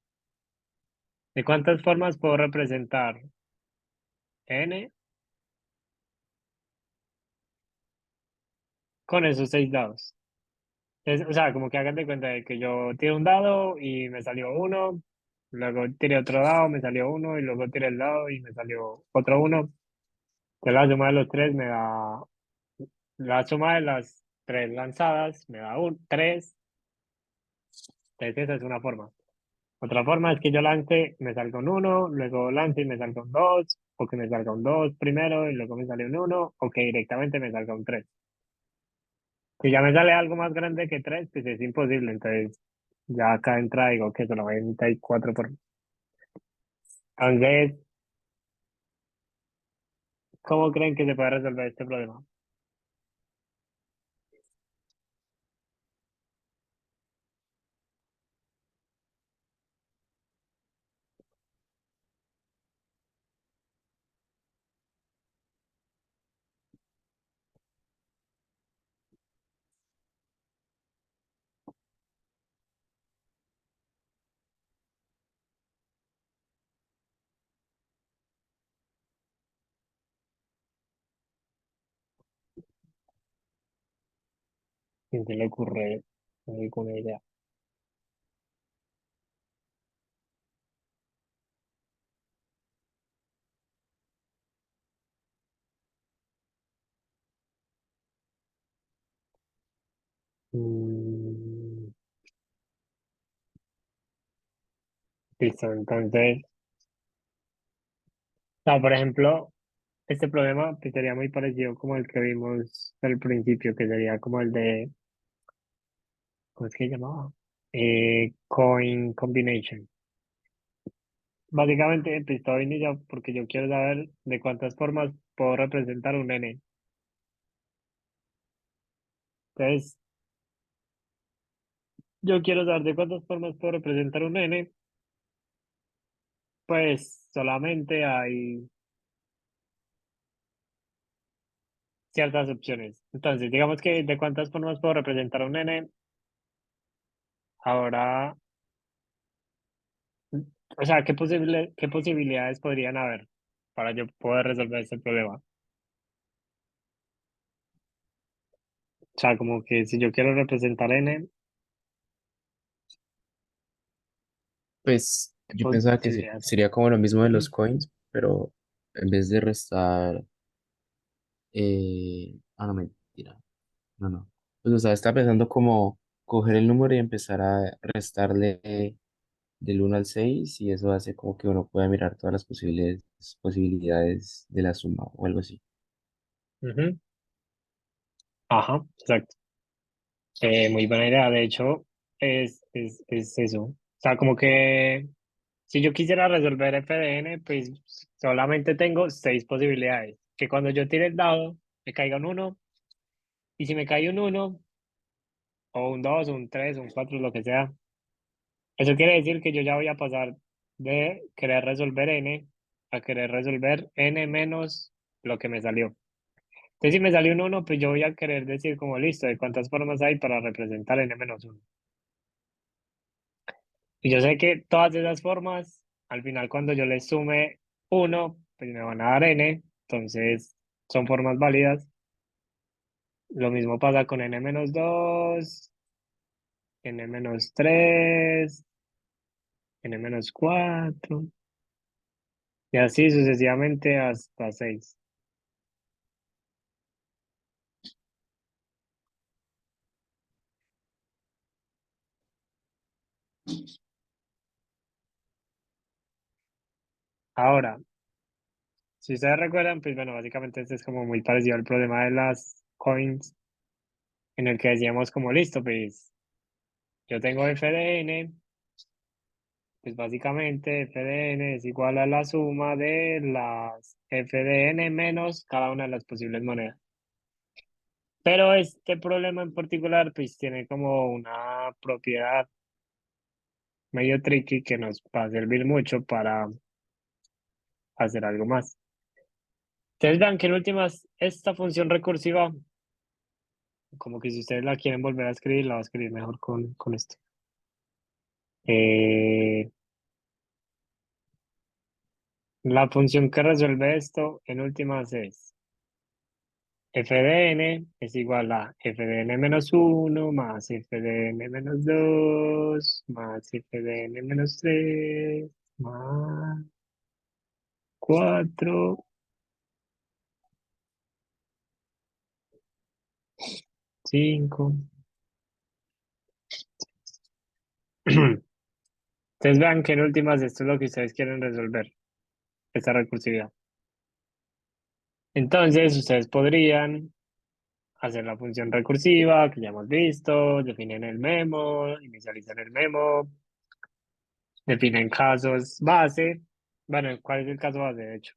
De cuántas formas puedo representar n con esos seis dados. O sea, como que hagan de cuenta de que yo tiré un dado y me salió uno, luego tiré otro dado, me salió uno, y luego tiré el dado y me salió otro uno. Que la suma de los tres me da, la suma de las tres lanzadas me da un tres. Entonces esa es una forma. Otra forma es que yo lance, me salga un uno, luego lance y me salga un dos, o que me salga un 2 primero y luego me sale un uno, o que directamente me salga un tres. Si ya me sale algo más grande que tres, pues es imposible. Entonces ya acá entra, digo que son 94 por... Entonces, ¿cómo creen que se puede resolver este problema? ¿Quién se le ocurre alguna idea? Mm, listo, entonces, por ejemplo, este problema pues, sería muy parecido como el que vimos al principio, que sería como el de, ¿cómo es que se llamaba? Coin combination. Básicamente, pues todo inicia porque yo quiero saber de cuántas formas puedo representar un n. Entonces, yo quiero saber de cuántas formas puedo representar un n, pues solamente hay ciertas opciones. Entonces, digamos que de cuántas formas puedo representar un n, ahora, o sea, qué posibilidades podrían haber para yo poder resolver este problema? O sea, como que si yo quiero representar n, Pues ¿qué yo pensaba que posibilidades hay? sería como lo mismo de los Ujú. coins, pero en vez de restar, no, mentira, no. Pues, o sea, estaba pensando como coger el número y empezar a restarle del 1 al 6 y eso hace como que uno pueda mirar todas las posibilidades de la suma o algo así. Ujú. Ajá, exacto. Muy buena idea. De hecho, es eso. O sea, como que si yo quisiera resolver f de n, pues solamente tengo seis posibilidades. Que cuando yo tire el dado, me caiga un uno. Y si me cae un uno, o un 2, un 3, un 4, lo que sea, eso quiere decir que yo ya voy a pasar de querer resolver n a querer resolver n menos lo que me salió. Entonces, si me salió un uno, pues yo voy a querer decir como listo, de cuántas formas hay para representar n menos uno. Y yo sé que todas esas formas, al final cuando yo les sume uno, pues me van a dar n. Entonces, son formas válidas. Lo mismo pasa con n-2, n-3, n-4 y así sucesivamente hasta 6. Ahora, si ustedes recuerdan, pues bueno, básicamente este es como muy parecido al problema de las coins, en el que decíamos como listo, pues yo tengo f de n, pues básicamente f de n es igual a la suma de las f de n menos cada una de las posibles monedas. Pero este problema en particular, pues tiene como una propiedad medio tricky que nos va a servir mucho para hacer algo más. Ustedes vean que en últimas, esta función recursiva, como que si ustedes la quieren volver a escribir, la va a escribir mejor con esto. Eh, la función que resuelve esto, en últimas, es f de n es igual a f de n menos 1 más f de n menos 2 más f de n menos 3 más 4, 5. Ustedes vean que en últimas esto es lo que ustedes quieren resolver, esta recursividad. Entonces, ustedes podrían hacer la función recursiva que ya hemos visto, definen el memo, inicializar el memo, definen casos base. Bueno, ¿cuál es el caso base, de hecho?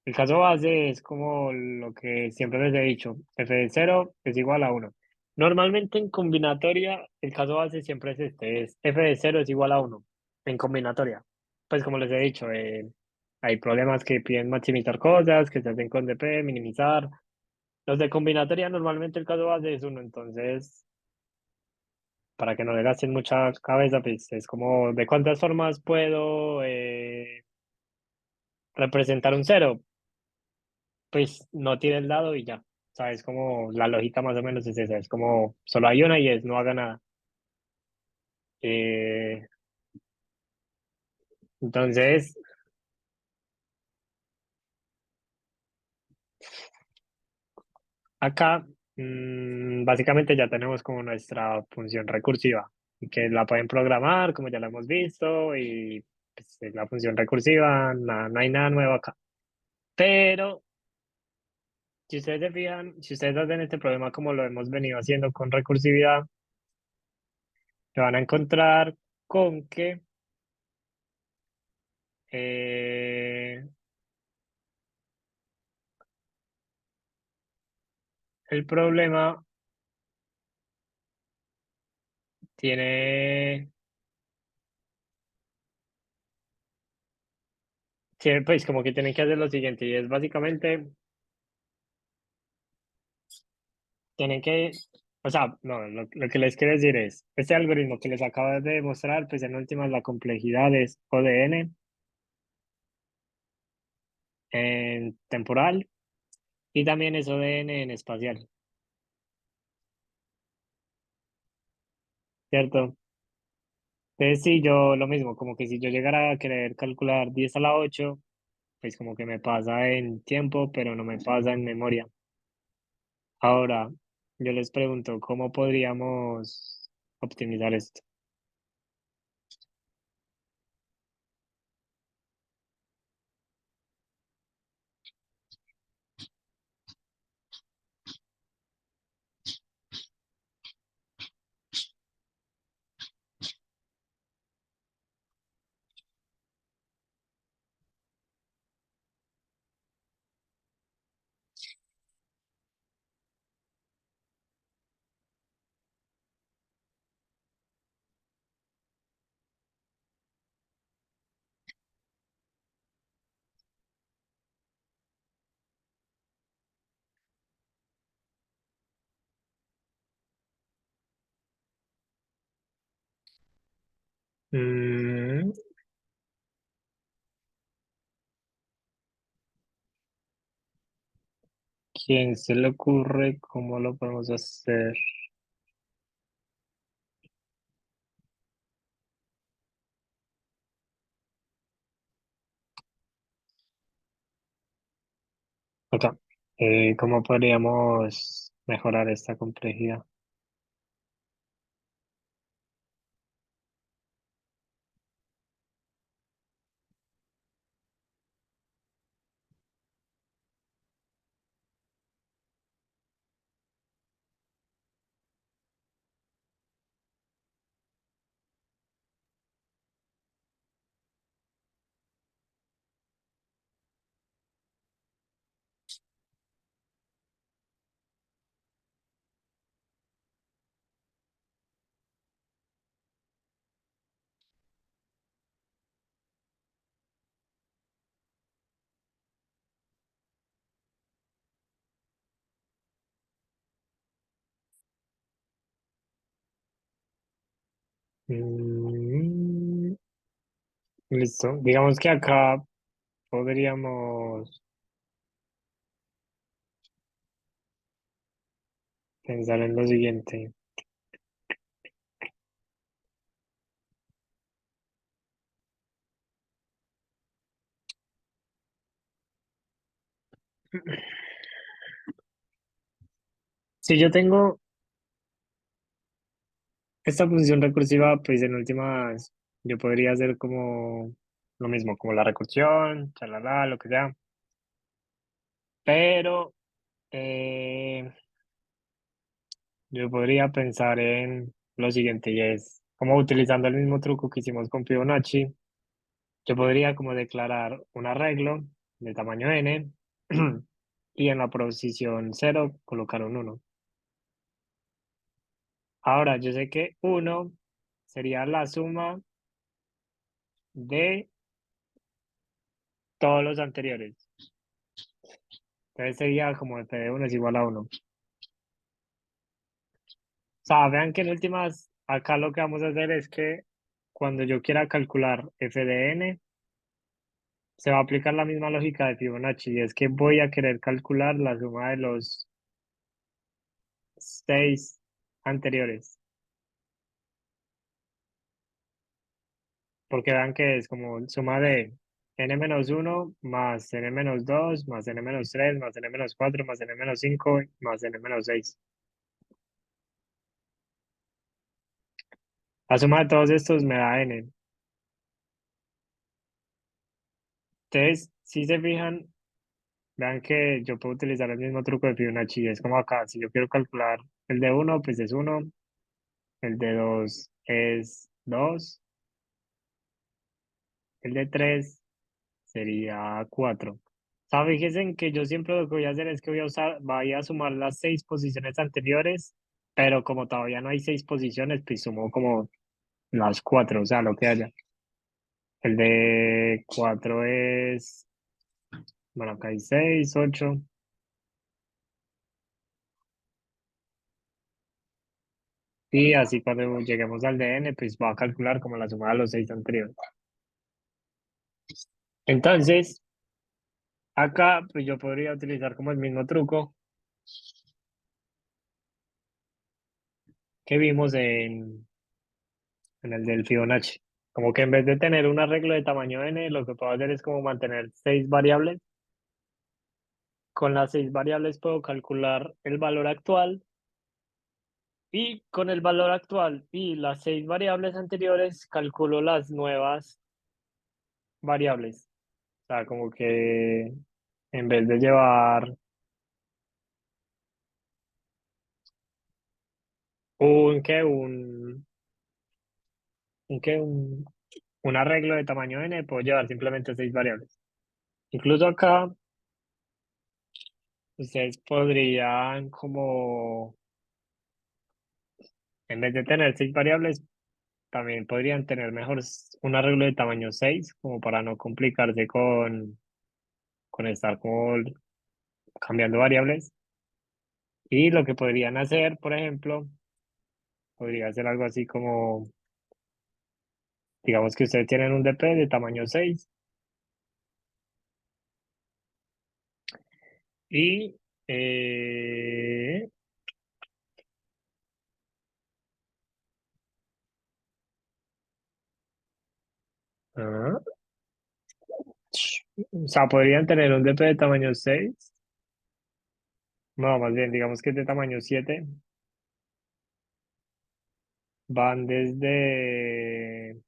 El caso base es como lo que siempre les he dicho, f de 0 es igual a 1. Normalmente en combinatoria, el caso base siempre es este, es f de 0 es igual a 1 en combinatoria. Pues como les he dicho, hay problemas que piden maximizar cosas, que se hacen con DP, minimizar. Los de combinatoria normalmente el caso base es 1, entonces para que no le gasten mucha cabeza, pues es como de cuántas formas puedo representar un cero, pues no tiene el dado y ya. O sea, es como la lógica más o menos es esa, es como solo hay una y es no haga nada. Eh, entonces, acá básicamente ya tenemos como nuestra función recursiva, y que la pueden programar, como ya la hemos visto, y pues, es la función recursiva, no hay nada nuevo acá. Pero si ustedes se fijan, si ustedes hacen este problema como lo hemos venido haciendo con recursividad, se van a encontrar con que eh, el problema tiene, pues como que tienen que hacer lo siguiente, y es básicamente, tienen que, o sea, no, lo que les quiero decir es, este algoritmo que les acabo de demostrar, pues en últimas la complejidad es O de n en temporal y también es O de n en espacial, ¿cierto? Entonces, sí, yo lo mismo, como que si yo llegara a querer calcular 10 a la 8 pues como que me pasa en tiempo, pero no me pasa en memoria. Ahora, yo les pregunto, ¿cómo podríamos optimizar esto? Mm, quién se le ocurre cómo lo podemos hacer? Ok. ¿Cómo podríamos mejorar esta complejidad? Mm, listo. Digamos que acá podríamos pensar en lo siguiente. Si yo tengo esta función recursiva, pues en últimas yo podría hacer como lo mismo, como la recursión, chalala, lo que sea. Pero yo podría pensar en lo siguiente y es como utilizando el mismo truco que hicimos con Fibonacci, yo podría como declarar un arreglo de tamaño n y en la posición 0 colocar un 1. Ahora, yo sé que 1 sería la suma de todos los anteriores. Entonces sería como f de 1 es igual a 1. O sea, vean que en últimas, acá lo que vamos a hacer es que cuando yo quiera calcular f de n, se va a aplicar la misma lógica de Fibonacci, y es que voy a querer calcular la suma de los 6 anteriores. Porque vean que es como suma de n-1 más n-2 más n-3 más n-4 más n-5 más n-6. La suma de todos estos me da n. Entonces, si se fijan, vean que yo puedo utilizar el mismo truco de Fibonacci. Es como acá, si yo quiero calcular el de 1 pues es 1, el de 2 es 2, el de 3 sería 4. O sea, fíjense en que yo siempre lo que voy a hacer es que voy a sumar las 6 posiciones anteriores, pero como todavía no hay 6 posiciones, pues sumo como las 4, o sea, lo que haya. El de 4 es, bueno, acá hay 6, 8. Y así cuando lleguemos al de n, pues va a calcular como la suma de los 6 anteriores. Entonces, acá, pues yo podría utilizar como el mismo truco que vimos en el del Fibonacci. Como que en vez de tener un arreglo de tamaño n, lo que puedo hacer es como mantener 6 variables. Con las 6 variables puedo calcular el valor actual y con el valor actual y las 6 variables anteriores calculo las nuevas variables. O sea, como que en vez de llevar un, ¿qué? Un, un arreglo de tamaño n, puedo llevar simplemente 6 variables. Incluso acá, ustedes podrían como, en vez de tener 6 variables, también podrían tener mejor un arreglo de tamaño 6 como para no complicarse con estar como cambiando variables. Y lo que podrían hacer, por ejemplo, podría ser algo así como, digamos que ustedes tienen un DP de tamaño 6 y Eh, ah, o sea, podrían tener un DP de tamaño 6. No, más bien, digamos que es de tamaño 7. Van desde,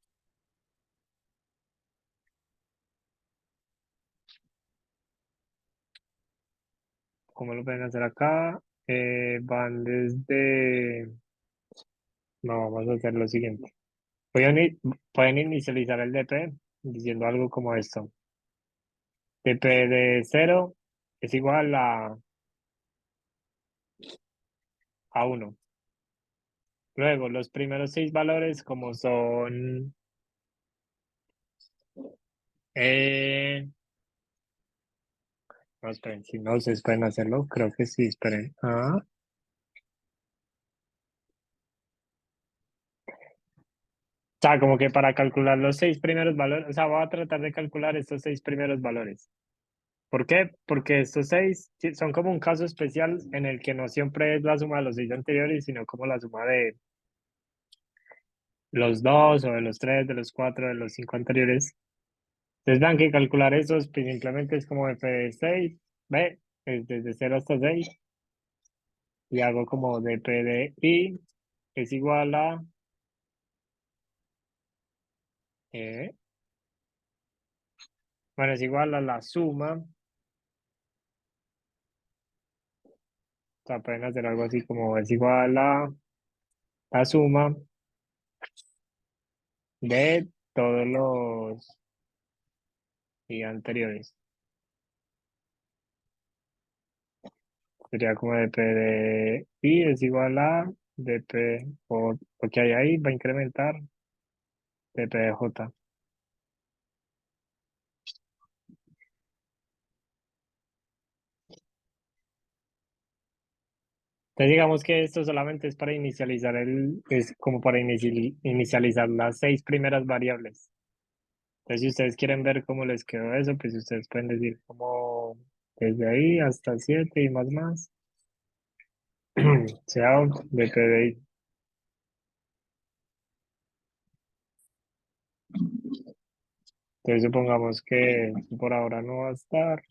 ¿cómo lo pueden hacer acá? Van desde, no, vamos a hacer lo siguiente. Pueden inicializar el DP diciendo algo como esto. DP de 0 es igual a 1. Luego, los primeros 6 valores, como son, no, esperen, si no ustedes pueden hacerlo, creo que sí, esperen. O sea, como que para calcular los 6 primeros valores, o sea, voy a tratar de calcular estos 6 primeros valores. ¿Por qué? Porque estos 6 son como un caso especial en el que no siempre es la suma de los 6 anteriores, sino como la suma de los 2 o de los 3 de los 4 de los 5 anteriores. Entonces vean que calcular esos pues simplemente es como f de 6, ¿ve? Es desde 0 hasta 6 y hago como dp de i es igual a, eh, bueno, es igual a la suma, o sea, pueden hacer algo así como es igual a la suma de todos los y anteriores. Sería como dp de i es igual a dp por lo que hay ahí, va a incrementar dp de j. Entonces digamos que esto solamente es para inicializar es como para inicializar las 6 primeras variables. Entonces si ustedes quieren ver cómo les quedó eso, pues ustedes pueden decir como desde ahí hasta 7 y más, sea de PDI. Entonces supongamos que por ahora no va a estar.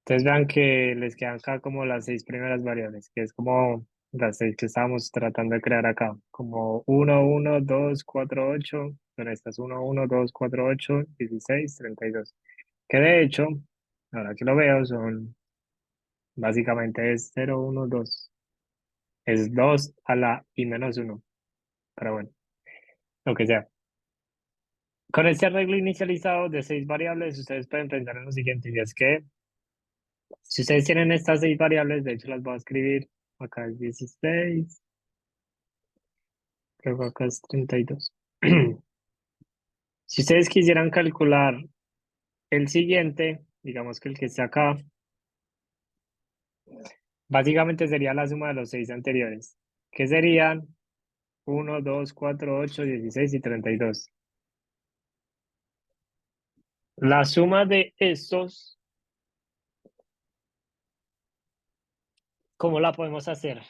Entonces vean que les quedan acá como las 6 primeras variables, que es como las 6 que estábamos tratando de crear acá, como 1, 1, 2, 4, 8, pero estas 1, 1, 2, 4, 8, 16, 32. Que de hecho, ahora que lo veo, son básicamente es 0, 1, 2. Es 2 a la y menos 1, pero bueno, lo que sea. Con este arreglo inicializado de 6 variables, ustedes pueden pensar en lo siguiente, y es que si ustedes tienen estas 6 variables, de hecho las voy a escribir, acá es 16, luego acá es 32. Si ustedes quisieran calcular el siguiente, digamos que el que está acá, básicamente sería la suma de los 6 anteriores, que serían 1, 2, 4, 8, 16 y 32. La suma de estos, ¿cómo la podemos hacer?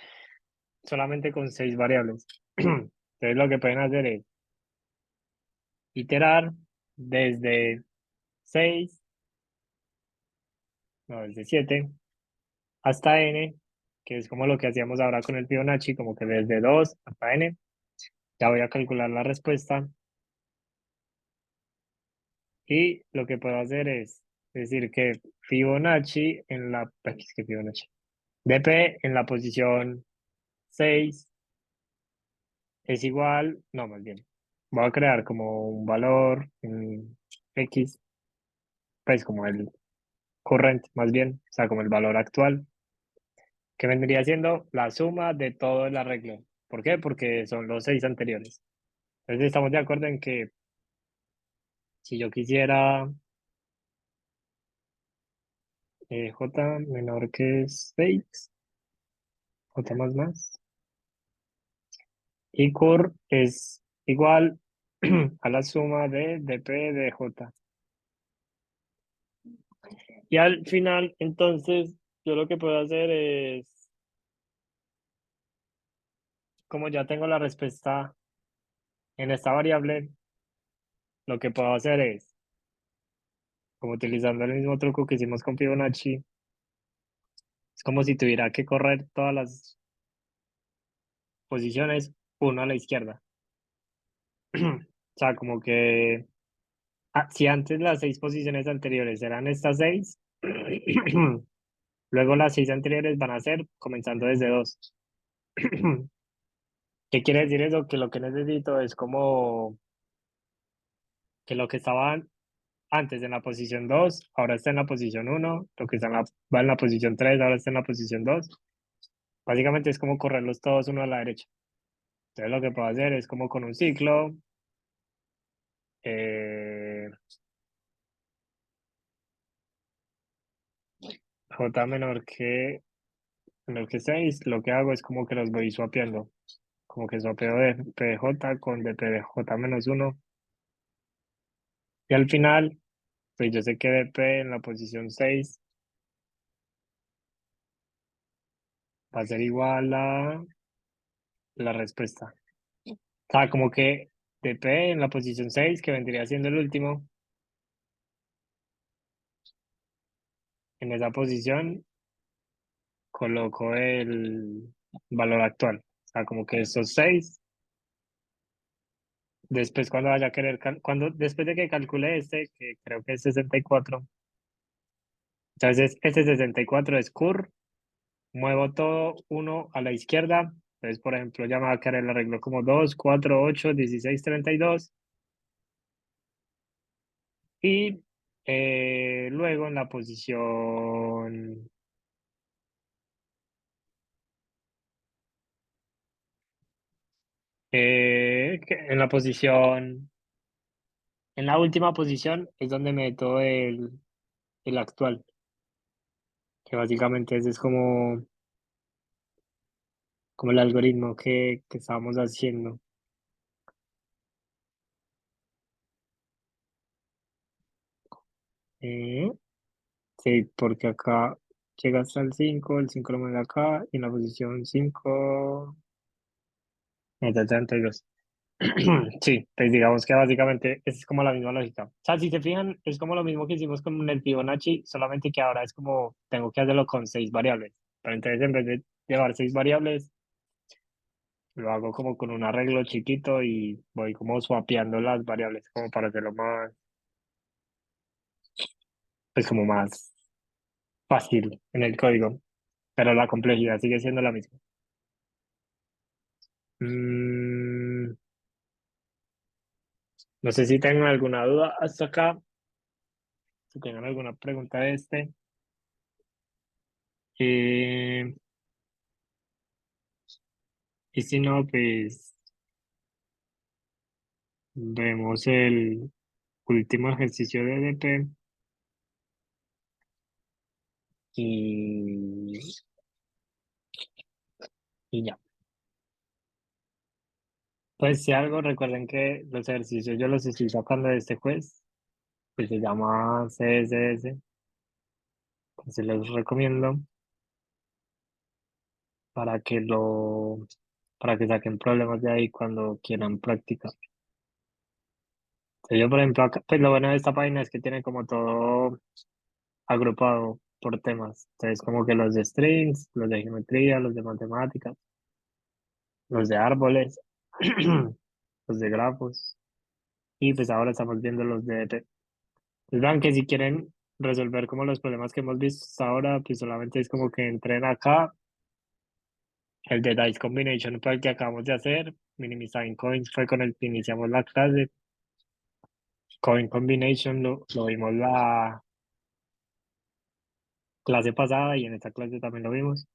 Solamente con 6 variables. Entonces lo que pueden hacer es iterar desde 6, no, desde 7 hasta n, que es como lo que hacíamos ahora con el Fibonacci, como que desde 2 hasta n. Ya voy a calcular la respuesta y lo que puedo hacer es decir que Fibonacci en la, es que Fibonacci, dp en la posición 6 es igual, no, más bien, voy a crear como un valor en x, pues como el current, más bien, o sea, como el valor actual, que vendría siendo la suma de todo el arreglo. ¿Por qué? Porque son los 6 anteriores. Entonces estamos de acuerdo en que si yo quisiera j menor que 6, j y cur es igual a la suma de dp de j. Y al final, entonces, yo lo que puedo hacer es, como ya tengo la respuesta en esta variable, lo que puedo hacer es, como utilizando el mismo truco que hicimos con Fibonacci, es como si tuviera que correr todas las posiciones, uno a la izquierda. O sea, como que si antes las 6 posiciones anteriores eran estas 6, luego las 6 anteriores van a ser comenzando desde 2. ¿Qué quiere decir eso? Que lo que necesito es como que lo que estaba antes en la posición 2 ahora está en la posición 1, lo que va en la posición 3 ahora está en la posición 2. Básicamente es como correrlos todos uno a la derecha. Entonces lo que puedo hacer es como con un ciclo, eh, j menor que 6, lo que hago es como que los voy swapeando, como que swapeo de PJ con dpdj menos 1 y al final, pues yo sé que dp en la posición 6 va a ser igual a la respuesta. O sea, como que dp en la posición 6 que vendría siendo el último, en esa posición coloco el valor actual. O sea, como que esos 6 después cuando vaya a querer, después de que calcule este, que creo que es 64, entonces este 64 es cur, muevo todo uno a la izquierda, entonces por ejemplo ya me va a quedar el arreglo como 2 4 8 16 32 y luego en la posición, en la posición, en la última posición es donde meto el actual, que básicamente ese es como el algoritmo que estábamos haciendo. Eh, sí, porque acá llega hasta el 5 lo mueve acá, y en la posición 5 mete 32. Sí, pues digamos que básicamente es como la misma lógica. O sea, si se fijan, es como lo mismo que hicimos con el Fibonacci, solamente que ahora es como tengo que hacerlo con 6 variables. Pero entonces en vez de llevar 6 variables, lo hago como con un arreglo chiquito y voy como swapeando las variables como para hacerlo más, pues como más fácil en el código, pero la complejidad sigue siendo la misma. Mm, no sé si tengan alguna duda hasta acá, si tengan alguna pregunta de este. Eh, y si no, pues vemos el último ejercicio de DP y, y ya. Pues si algo, recuerden que los ejercicios yo los estoy sacando de este quiz, que se llama CSS, entonces les recomiendo para que para que saquen problemas de ahí cuando quieran practicar. Entonces, yo, por ejemplo, acá, pues lo bueno de esta página es que tiene como todo agrupado por temas. Entonces, como que los de strings, los de geometría, los de matemáticas, los de árboles, los de grafos, y pues ahora estamos viendo los de EP. Pues vean que si quieren resolver como los problemas que hemos visto hasta ahora, pues solamente es como que entren acá. El de Dice Combination fue el que acabamos de hacer. Minimizing Coins fue con el que iniciamos la clase. Coin Combination lo vimos la clase pasada y en esta clase también lo vimos.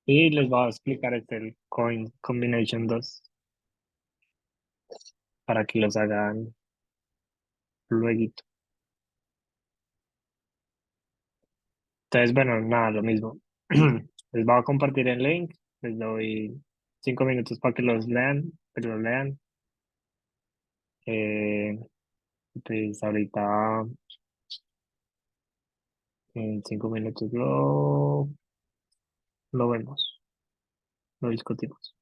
Y les voy a explicar el Coin Combination 2 para que los hagan luego. Entonces, bueno, nada, lo mismo. Les voy a compartir el link, les doy 5 minutos para que los lean. Eh, pues ahorita En 5 minutos lo vemos, lo discutimos.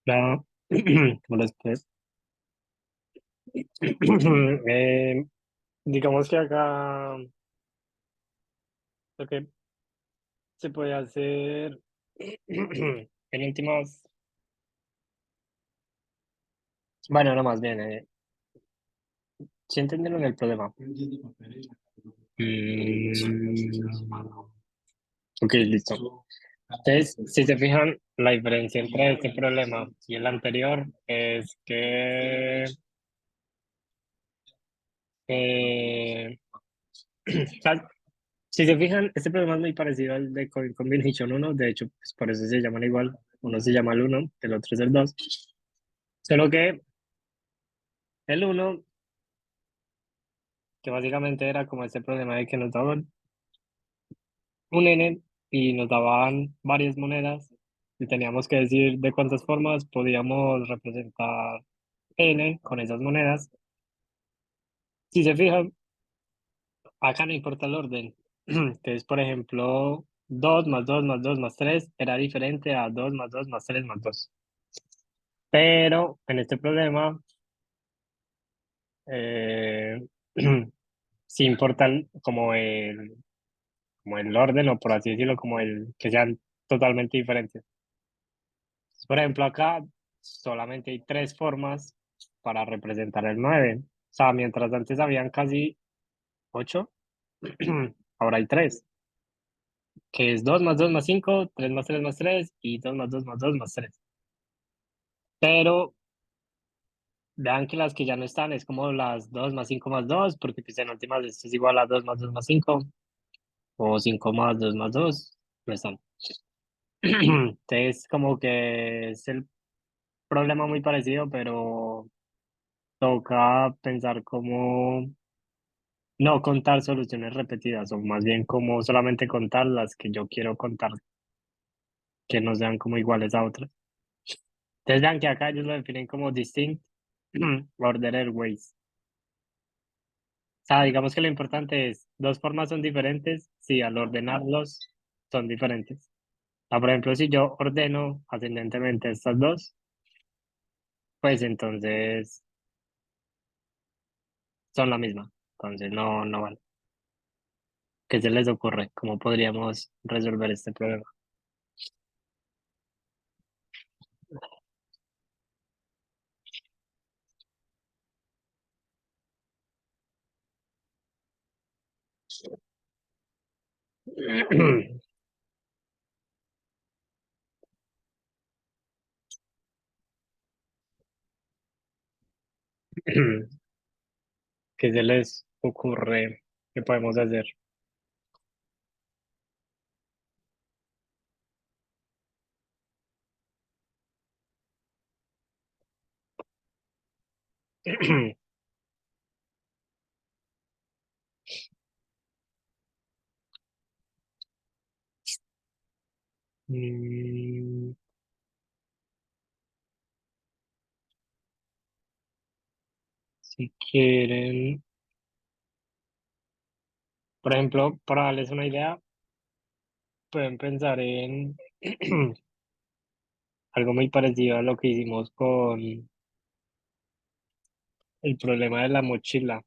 La, ¿cómo les puedo- Eh, digamos que acá lo que se puede hacer en últimas, bueno, no más bien, si entendieron el problema. Ok, listo. Entonces, si se fijan, la diferencia entre este problema y el anterior es que, eh, o sea, si se fijan, este problema es muy parecido al de Code Combination uno. De hecho, pues por eso se llaman igual. Uno se llama el uno, el otro es el 2. Solo que el uno, que básicamente era como este problema de que nos daban un n y nos daban varias monedas y teníamos que decir de cuántas formas podíamos representar n con esas monedas. Si se fijan, acá no importa el orden. Entonces, por ejemplo, 2 más 2 más 2 más 3 era diferente a 2 más 2 más 3 más 2. Pero en este problema, eh, sí importa como el orden, o por así decirlo, como el que sean totalmente diferentes. Por ejemplo, acá solamente hay tres formas para representar el 9. O sea, mientras antes habían casi 8, ahora hay tres, que es 2 más 2 más 5, 3 más 3 más 3 y 2 más 2 más 2 más 3. Pero vean que las que ya no están es como las 2 más 5 más 2, porque pues en últimas esto es igual a 2 más 2 más 5 o 5 más 2 más 2, no están. Entonces, como que es el problema muy parecido, pero toca pensar cómo no contar soluciones repetidas, o más bien como solamente contar las que yo quiero contar, que no sean como iguales a otras. Entonces vean que acá ellos lo definen como distinct ordered ways. O sea, digamos que lo importante es, dos formas son diferentes si al ordenarlos son diferentes. Por ejemplo, si yo ordeno ascendentemente estas dos, pues entonces son la misma. Entonces no vale. ¿Qué se les ocurre? ¿Cómo podríamos resolver este problema? ¿Qué se les ocurre? ¿Qué podemos hacer? Mm, si quieren, por ejemplo, para darles una idea, pueden pensar en algo muy parecido a lo que hicimos con el problema de la mochila,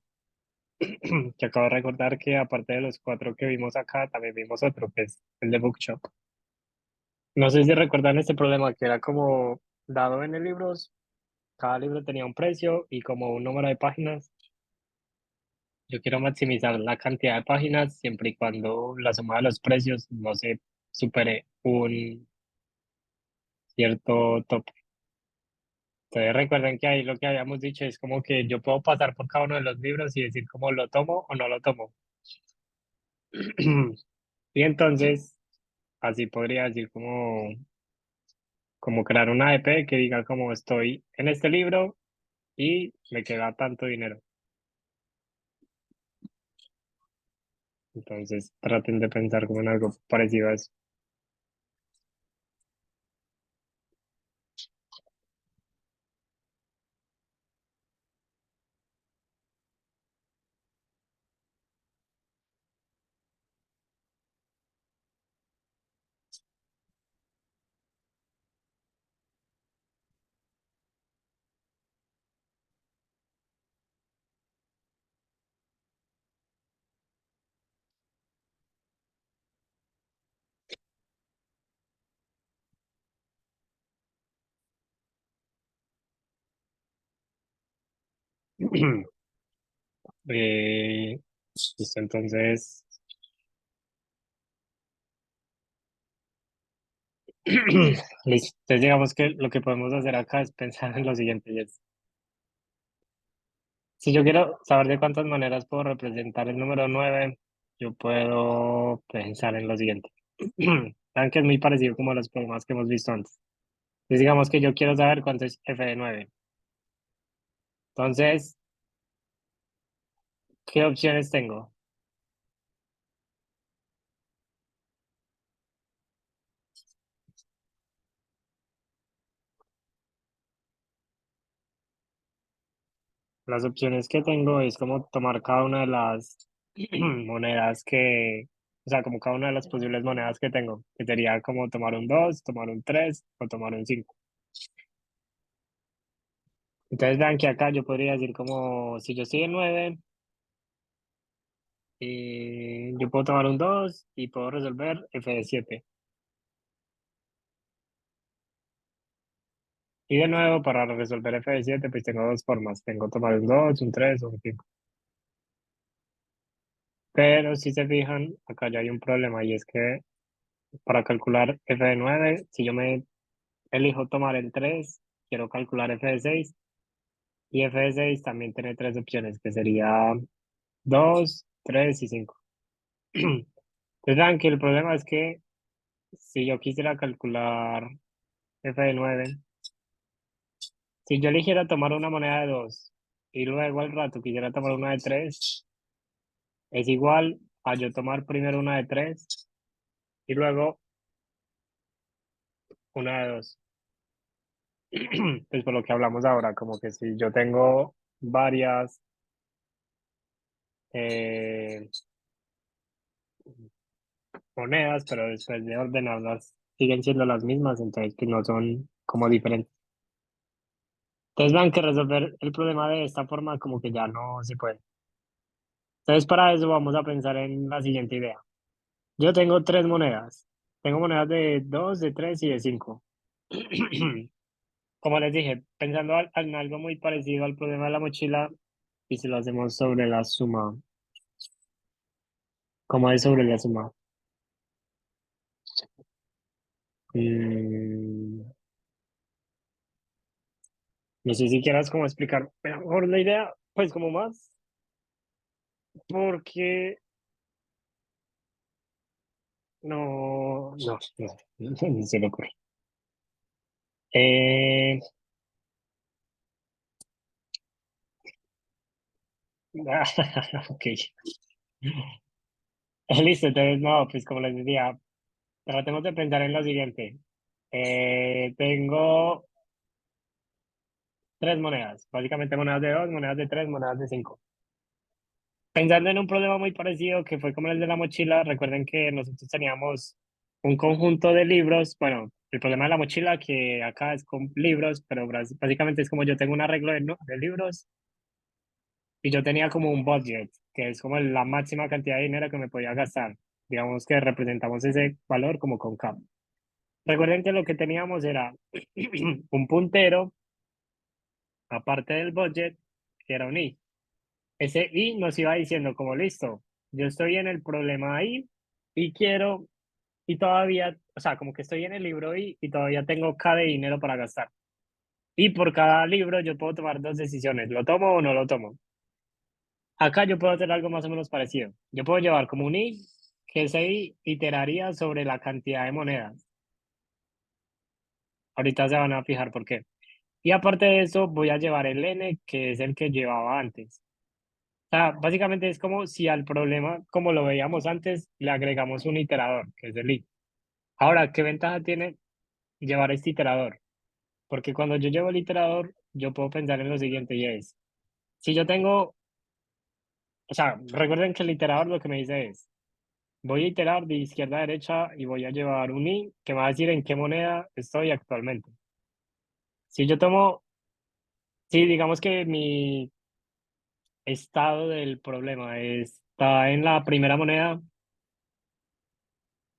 que acabo de recordar que aparte de los cuatro que vimos acá, también vimos otro, que es el de Bookshop. No sé si recuerdan este problema, que era como dado en el libro, cada libro tenía un precio y como un número de páginas. Yo quiero maximizar la cantidad de páginas siempre y cuando la suma de los precios no se supere un cierto tope. Entonces recuerden que ahí lo que habíamos dicho es como que yo puedo pasar por cada uno de los libros y decir cómo lo tomo o no lo tomo. Y entonces, así podría decir como crear una APP que diga como estoy en este libro y me queda tanto dinero. Entonces traten de pensar como en algo parecido a eso. Listo, entonces, listo. Entonces digamos que lo que podemos hacer acá es pensar en lo siguiente, y es, si yo quiero saber de cuántas maneras puedo representar el número 9, yo puedo pensar en lo siguiente. Saben que es muy parecido como a los problemas que hemos visto antes. Entonces digamos que yo quiero saber cuánto es f de 9. Entonces, ¿qué opciones tengo? Las opciones que tengo es como tomar cada una de las monedas o sea, como cada una de las posibles monedas que tengo, que sería como tomar un 2, tomar un 3 o tomar un 5. Entonces vean que acá yo podría decir como si yo estoy en 9, yo puedo tomar un 2 y puedo resolver f de 7. Y de nuevo, para resolver f de 7, pues tengo dos formas. Tengo tomar un 2, un 3 o un 5. Pero si se fijan, acá ya hay un problema y es que para calcular f de 9, si yo me elijo tomar el 3, quiero calcular f de 6 y f de 6 también tiene tres opciones, que sería 2, 3 y 5. Entonces vean que el problema es que si yo quisiera calcular f de 9, si yo eligiera tomar una moneda de 2 y luego al rato quisiera tomar una de 3, es igual a yo tomar primero una de 3 y luego una de 2. Pues por lo que hablamos ahora, como que si yo tengo varias eh, monedas, pero después de ordenarlas siguen siendo las mismas, entonces que no son como diferentes. Entonces vean que resolver el problema de esta forma como que ya no se puede. Entonces para eso vamos a pensar en la siguiente idea. Yo tengo tres monedas. Tengo monedas de 2, de 3 y de 5. Como les dije, pensando en algo muy parecido al problema de la mochila, y si lo hacemos sobre la suma, ¿cómo es sobre la suma? Mm, no sé si quieras como explicar mejor la idea, pues como más, porque no, ni se me ocurre. Eh, ok. Listo, entonces no, pues como les decía, tratemos de pensar en lo siguiente. Tengo tres monedas, básicamente monedas de 2, monedas de 3, monedas de 5. Pensando en un problema muy parecido que fue como el de la mochila, recuerden que nosotros teníamos un conjunto de libros. Bueno, el problema de la mochila que acá es con libros, pero básicamente es como yo tengo un arreglo de libros y yo tenía como un budget, que es como la máxima cantidad de dinero que me podía gastar. Digamos que representamos ese valor como con cap. Recuerden que lo que teníamos era un puntero, aparte del budget, que era un i. Ese i nos iba diciendo como listo, yo estoy en el problema ahí y quiero, y todavía, o sea, como que estoy en el libro y todavía tengo K de dinero para gastar. Y por cada libro yo puedo tomar dos decisiones, ¿lo tomo o no lo tomo? Acá yo puedo hacer algo más o menos parecido. Yo puedo llevar como un i, que ese i iteraría sobre la cantidad de monedas. Ahorita se van a fijar por qué. Y aparte de eso, voy a llevar el n, que es el que llevaba antes. O sea, básicamente es como si al problema, como lo veíamos antes, le agregamos un iterador, que es el i. Ahora, ¿qué ventaja tiene llevar este iterador? Porque cuando yo llevo el iterador, yo puedo pensar en lo siguiente y es, si yo tengo, o sea, recuerden que el iterador lo que me dice es, voy a iterar de izquierda a derecha y voy a llevar un i que me va a decir en qué moneda estoy actualmente. Si yo tomo, si digamos que mi estado del problema está en la primera moneda,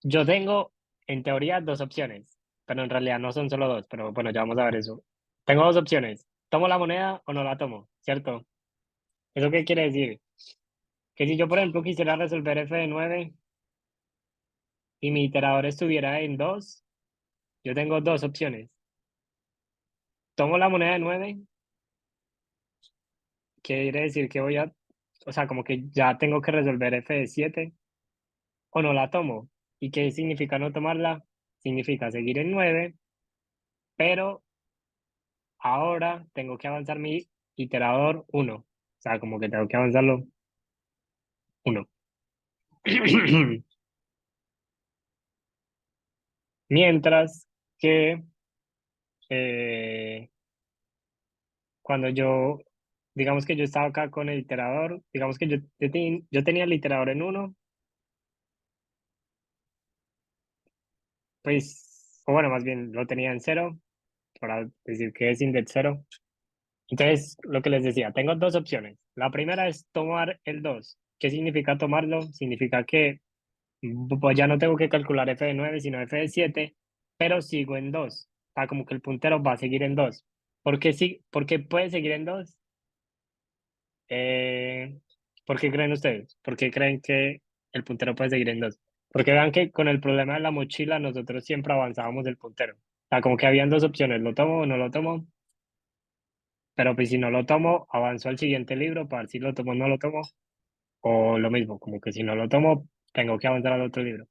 yo tengo en teoría dos opciones, pero en realidad no son solo dos, pero bueno, ya vamos a ver eso. Tengo dos opciones, ¿tomo la moneda o no la tomo? ¿Cierto? ¿Eso qué quiere decir? Que si yo, por ejemplo, quisiera resolver f de 9 y mi iterador estuviera en 2, yo tengo dos opciones. Tomo la moneda de 9, que quiere decir que voy a, o sea, como que ya tengo que resolver f de 7, o no la tomo. ¿Y qué significa no tomarla? Significa seguir en 9, pero ahora tengo que avanzar mi iterador 1. O sea, como que tengo que avanzarlo 1. Mientras que eh, cuando yo, digamos que yo estaba acá con el iterador, digamos que yo tenía el iterador en 1, pues, o bueno, más bien lo tenía en 0, para decir que es index 0. Entonces, lo que les decía, tengo dos opciones. La primera es tomar el 2. ¿Qué significa tomarlo? Significa que pues ya no tengo que calcular f de 9 sino f de 7, pero sigo en 2. O sea, como que el puntero va a seguir en 2. ¿Por qué, sí, por qué puede seguir en 2? Eh, ¿Por qué creen ustedes? ¿Por qué creen que el puntero puede seguir en 2? Porque vean que con el problema de la mochila nosotros siempre avanzábamos el puntero. O sea, como que habían dos opciones, lo tomo o no lo tomo, pero pues si no lo tomo, avanzo al siguiente libro para ver si lo tomo o no lo tomo, o lo mismo, como que si no lo tomo, tengo que avanzar al otro libro.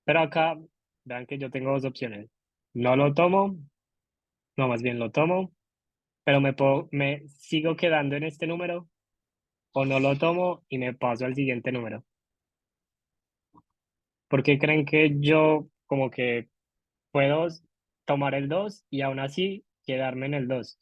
Pero acá, vean que yo tengo dos opciones. No lo tomo, no, más bien lo tomo, pero me sigo quedando en este número, o no lo tomo y me paso al siguiente número. ¿Por qué creen que yo como que puedo tomar el 2 y aún así quedarme en el 2?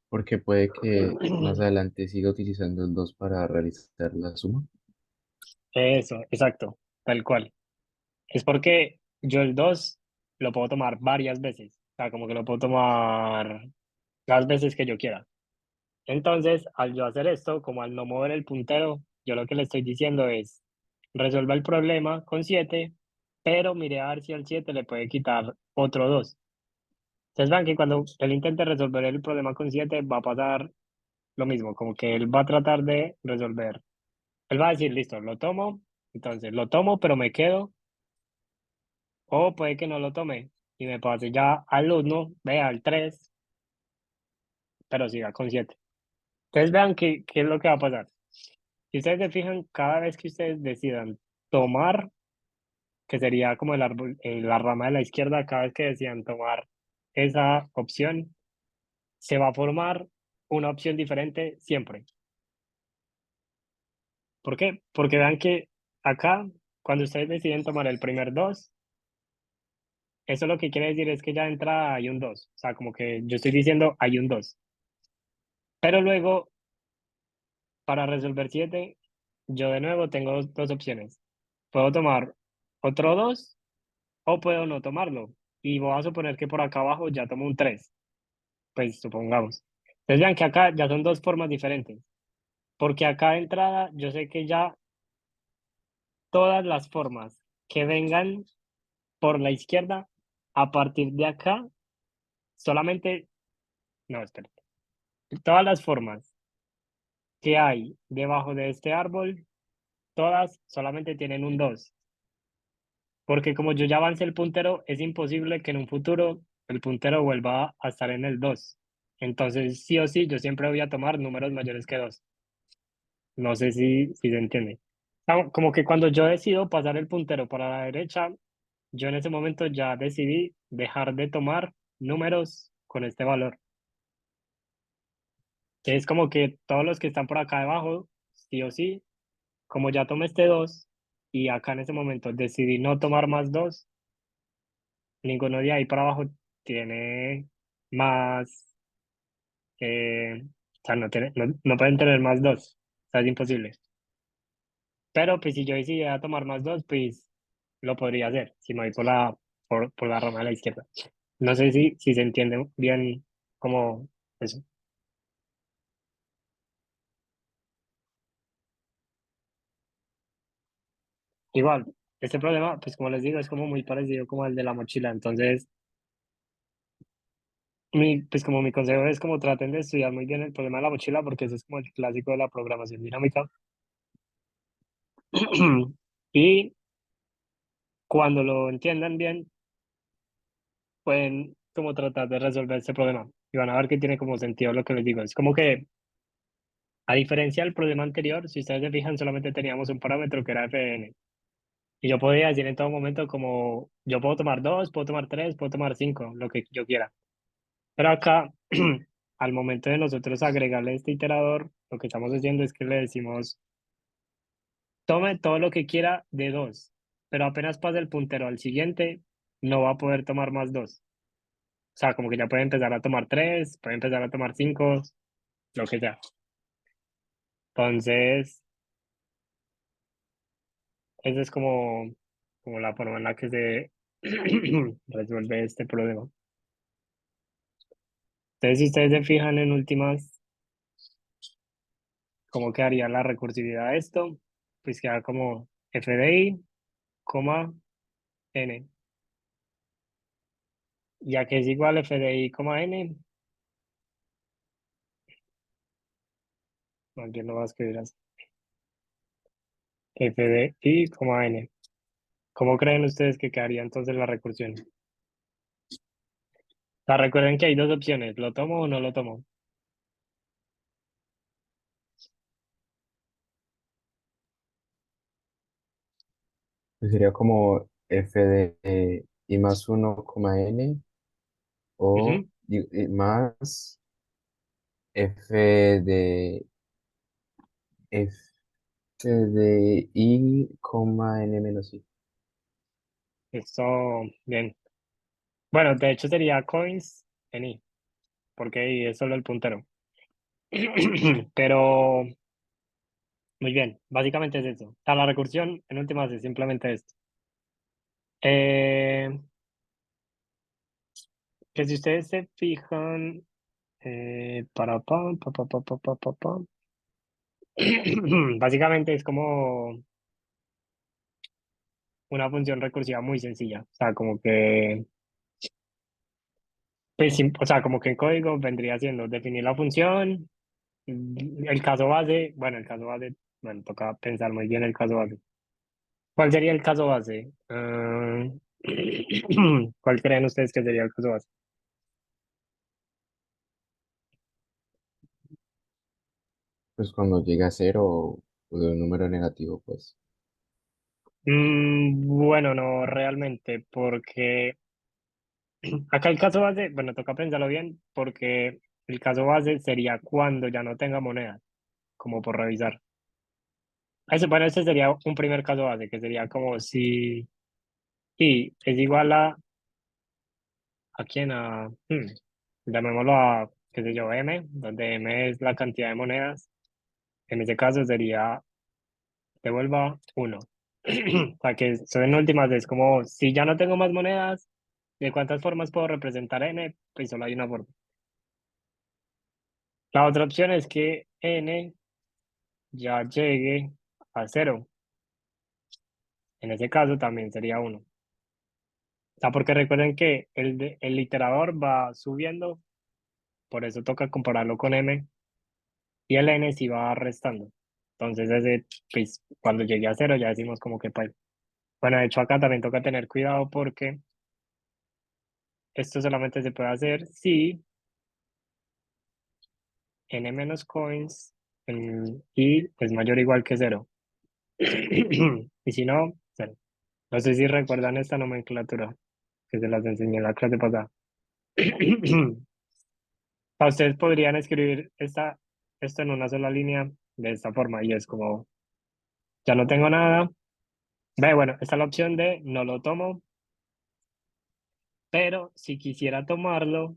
Porque puede que más adelante siga utilizando el 2 para realizar la suma. Eso, exacto, tal cual. Es porque yo el 2 lo puedo tomar varias veces. O sea, como que lo puedo tomar las veces que yo quiera. Entonces, al yo hacer esto, como al no mover el puntero, yo lo que le estoy diciendo es, resuelva el problema con 7, pero mire a ver si al 7 le puede quitar otro 2. Entonces vean que cuando él intente resolver el problema con 7 va a pasar lo mismo, como que él va a tratar de resolver. Él va a decir, listo, lo tomo, entonces lo tomo, pero me quedo, o puede que no lo tome y me pase ya al 1, vea al 3, pero siga con 7. Entonces vean qué es lo que va a pasar. Si ustedes se fijan, cada vez que ustedes decidan tomar, que sería como el árbol, la rama de la izquierda, cada vez que decidan tomar esa opción, se va a formar una opción diferente siempre. ¿Por qué? Porque vean que acá, cuando ustedes deciden tomar el primer 2, eso lo que quiere decir es que ya entra hay un 2. O sea, como que yo estoy diciendo hay un 2. Pero luego, para resolver 7, yo de nuevo tengo dos opciones. Puedo tomar otro 2 o puedo no tomarlo. Y voy a suponer que por acá abajo ya tomo un 3. Pues supongamos. Entonces vean que acá ya son dos formas diferentes. Porque acá de entrada yo sé que ya todas las formas que vengan por la izquierda, a partir de acá, solamente, no, espera, todas las formas que hay debajo de este árbol, todas solamente tienen un 2. Porque como yo ya avancé el puntero, es imposible que en un futuro el puntero vuelva a estar en el 2. Entonces, sí o sí, yo siempre voy a tomar números mayores que 2. No sé si se entiende. Como que cuando yo decido pasar el puntero para la derecha, yo en ese momento ya decidí dejar de tomar números con este valor. Que es como que todos los que están por acá debajo, sí o sí, como ya tomé este 2 y acá en ese momento decidí no tomar más 2, ninguno de ahí para abajo tiene más, o sea, no pueden tener más 2, o sea, es imposible. Pero pues si yo decidiera tomar más 2, pues lo podría hacer, si me voy por la rama de la izquierda. No sé si se entiende bien como eso. Igual, este problema, pues como les digo, es como muy parecido como al de la mochila. Entonces, pues como mi consejo es como traten de estudiar muy bien el problema de la mochila porque ese es como el clásico de la programación dinámica. Y cuando lo entiendan bien, pueden como tratar de resolver este problema. Y van a ver que tiene como sentido lo que les digo. Es como que, a diferencia del problema anterior, si ustedes se fijan, solamente teníamos un parámetro que era fn. Y yo podía decir en todo momento como, yo puedo tomar dos, puedo tomar tres, puedo tomar cinco, lo que yo quiera. Pero acá, al momento de nosotros agregarle este iterador, lo que estamos haciendo es que le decimos, tome todo lo que quiera de dos, pero apenas pase el puntero al siguiente, no va a poder tomar más dos. O sea, como que ya puede empezar a tomar tres, puede empezar a tomar cinco, lo que sea. Entonces, esa es como la forma en la que se resuelve este problema. Entonces, si ustedes se fijan en últimas, ¿cómo quedaría la recursividad de esto? Pues queda como f de i, coma, n. Ya que es igual f de i, n, más bien lo voy a escribir así. F de i, n. ¿Cómo creen ustedes que quedaría entonces la recursión? O sea, recuerden que hay dos opciones, ¿lo tomo o no lo tomo? Pues sería como f de i más 1, n o Ujú. más f de f de i, n menos i. Esto, bien. Bueno, de hecho sería coins en i, porque i es solo el puntero. Pero, muy bien, básicamente es eso. O sea, la recursión en últimas es simplemente esto. Eh, que si ustedes se fijan, para pa. Básicamente es como una función recursiva muy sencilla. O sea, como que, pues, o sea, como que en código vendría siendo definir la función, el caso base, bueno, toca pensar muy bien el caso base. ¿Cuál sería el caso base? ¿Cuál creen ustedes que sería el caso base? Pues cuando llega a cero o de un número negativo, pues. Bueno, no realmente, porque acá el caso base, bueno, toca pensarlo bien, porque el caso base sería cuando ya no tenga moneda, como por revisar. Bueno, ese sería un primer caso base, que sería como si y es igual ¿a quién? Llamémoslo a, qué sé yo, M, donde M es la cantidad de monedas. En ese caso sería devuelva uno. O sea que eso en últimas es como si ya no tengo más monedas, ¿de cuántas formas puedo representar n? Pues solo hay una forma. La otra opción es que n ya llegue a cero. En ese caso también sería uno. O sea, porque recuerden que el iterador va subiendo, por eso toca compararlo con m, y el n sí va restando. Entonces, pues, cuando llegue a cero ya decimos como que pues. Bueno, de hecho acá también toca tener cuidado porque esto solamente se puede hacer si n menos coins y es mayor o igual que cero. Y si no, cero. No sé si recuerdan esta nomenclatura que se las enseñé en la clase pasada. Ustedes podrían escribir esto en una sola línea de esta forma y es como, ya no tengo nada. Ve, bueno, esta es la opción de no lo tomo, pero si quisiera tomarlo,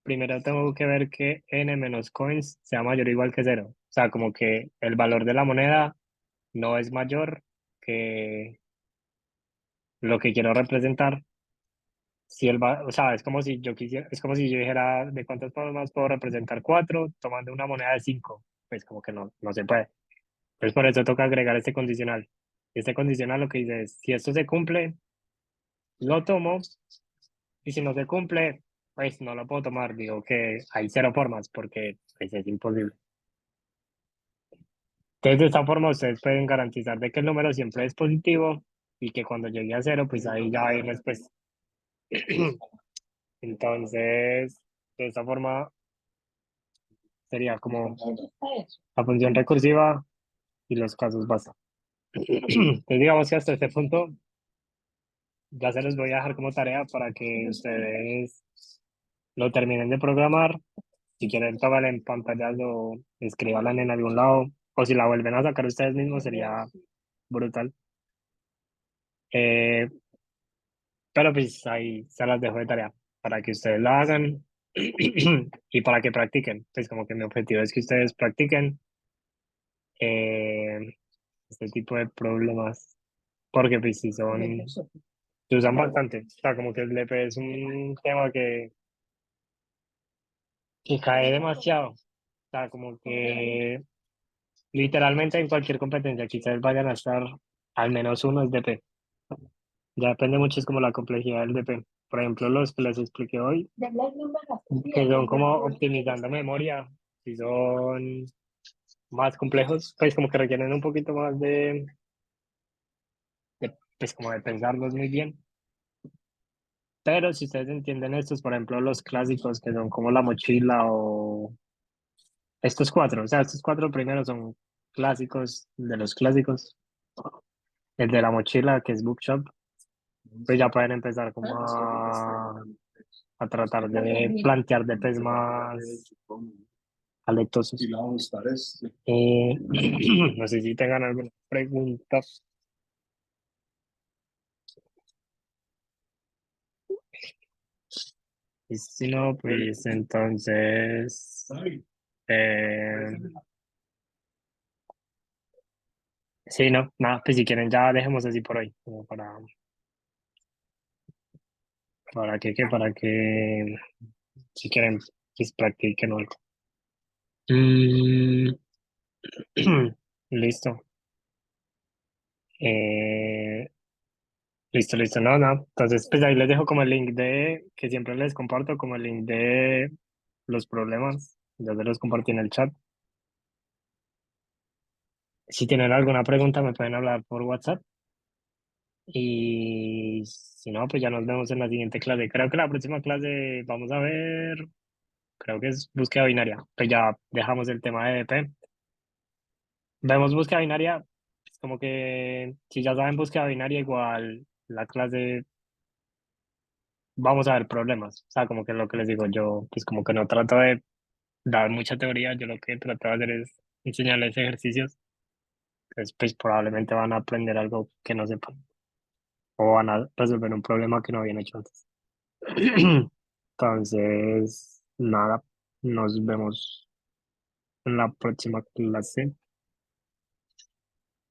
primero tengo que ver que n menos coins sea mayor o igual que cero. O sea, como que el valor de la moneda no es mayor que lo que quiero representar. Si o sea, es como si yo quisiera, es como si yo dijera de cuántas formas puedo representar cuatro tomando una moneda de cinco. Pues como que no se puede. Pues por eso toca agregar este condicional. Este condicional lo que dice es, si esto se cumple, lo tomo, y si no se cumple, pues no lo puedo tomar. Digo que hay cero formas porque pues, es imposible. Entonces, de esta forma ustedes pueden garantizar de que el número siempre es positivo y que cuando llegue a cero, pues ahí ya hay respuesta. Entonces, de esta forma sería como la función recursiva y los casos basta. Entonces, digamos que hasta este punto ya se los voy a dejar como tarea para que ustedes lo terminen de programar. Si quieren, tómala en pantalla o escríbanla en algún lado. O si la vuelven a sacar ustedes mismos, sería brutal. Eh, pero pues ahí se las dejo de tarea para que ustedes la hagan y para que practiquen. Pues como que mi objetivo es que ustedes practiquen eh, este tipo de problemas. Porque pues si son, se usan bastante. O sea, como que el DP es un tema que cae demasiado. O sea, como que literalmente en cualquier competencia que ustedes vayan a estar, al menos uno es DP. Ya depende mucho, es como la complejidad del DP. Por ejemplo, los que les expliqué hoy, que son como optimizando memoria, si son más complejos, pues como que requieren un poquito más pues como de pensarlos muy bien. Pero si ustedes entienden estos, por ejemplo, los clásicos que son como la mochila o estos cuatro, o sea, estos cuatro primeros son clásicos de los clásicos. El de la mochila, que es Bookshop, pues ya pueden empezar como a tratar de plantear DPs más aleatosos. No sé si tengan alguna pregunta. Y si no, pues entonces, eh, sí, no, nada, pues si quieren ya dejemos así por hoy, como para que, si quieren, pues practiquen algo. Mm, listo. Eh, listo, no, no. Entonces, pues ahí les dejo como el link que siempre les comparto, como el link de los problemas, ya se los compartí en el chat. Si tienen alguna pregunta, me pueden hablar por WhatsApp. Y si no, pues ya nos vemos en la siguiente clase. Creo que la próxima clase vamos a ver, creo que es búsqueda binaria. Pues ya dejamos el tema de EDP. Vemos búsqueda binaria, es como que si ya saben búsqueda binaria, igual la clase vamos a ver problemas. O sea, como que lo que les digo yo, pues como que no trato de dar mucha teoría, yo lo que trato de hacer es enseñarles ejercicios. Entonces, pues probablemente van a aprender algo que no sepan o van a resolver un problema que no habían hecho antes. Entonces, nada, nos vemos en la próxima clase.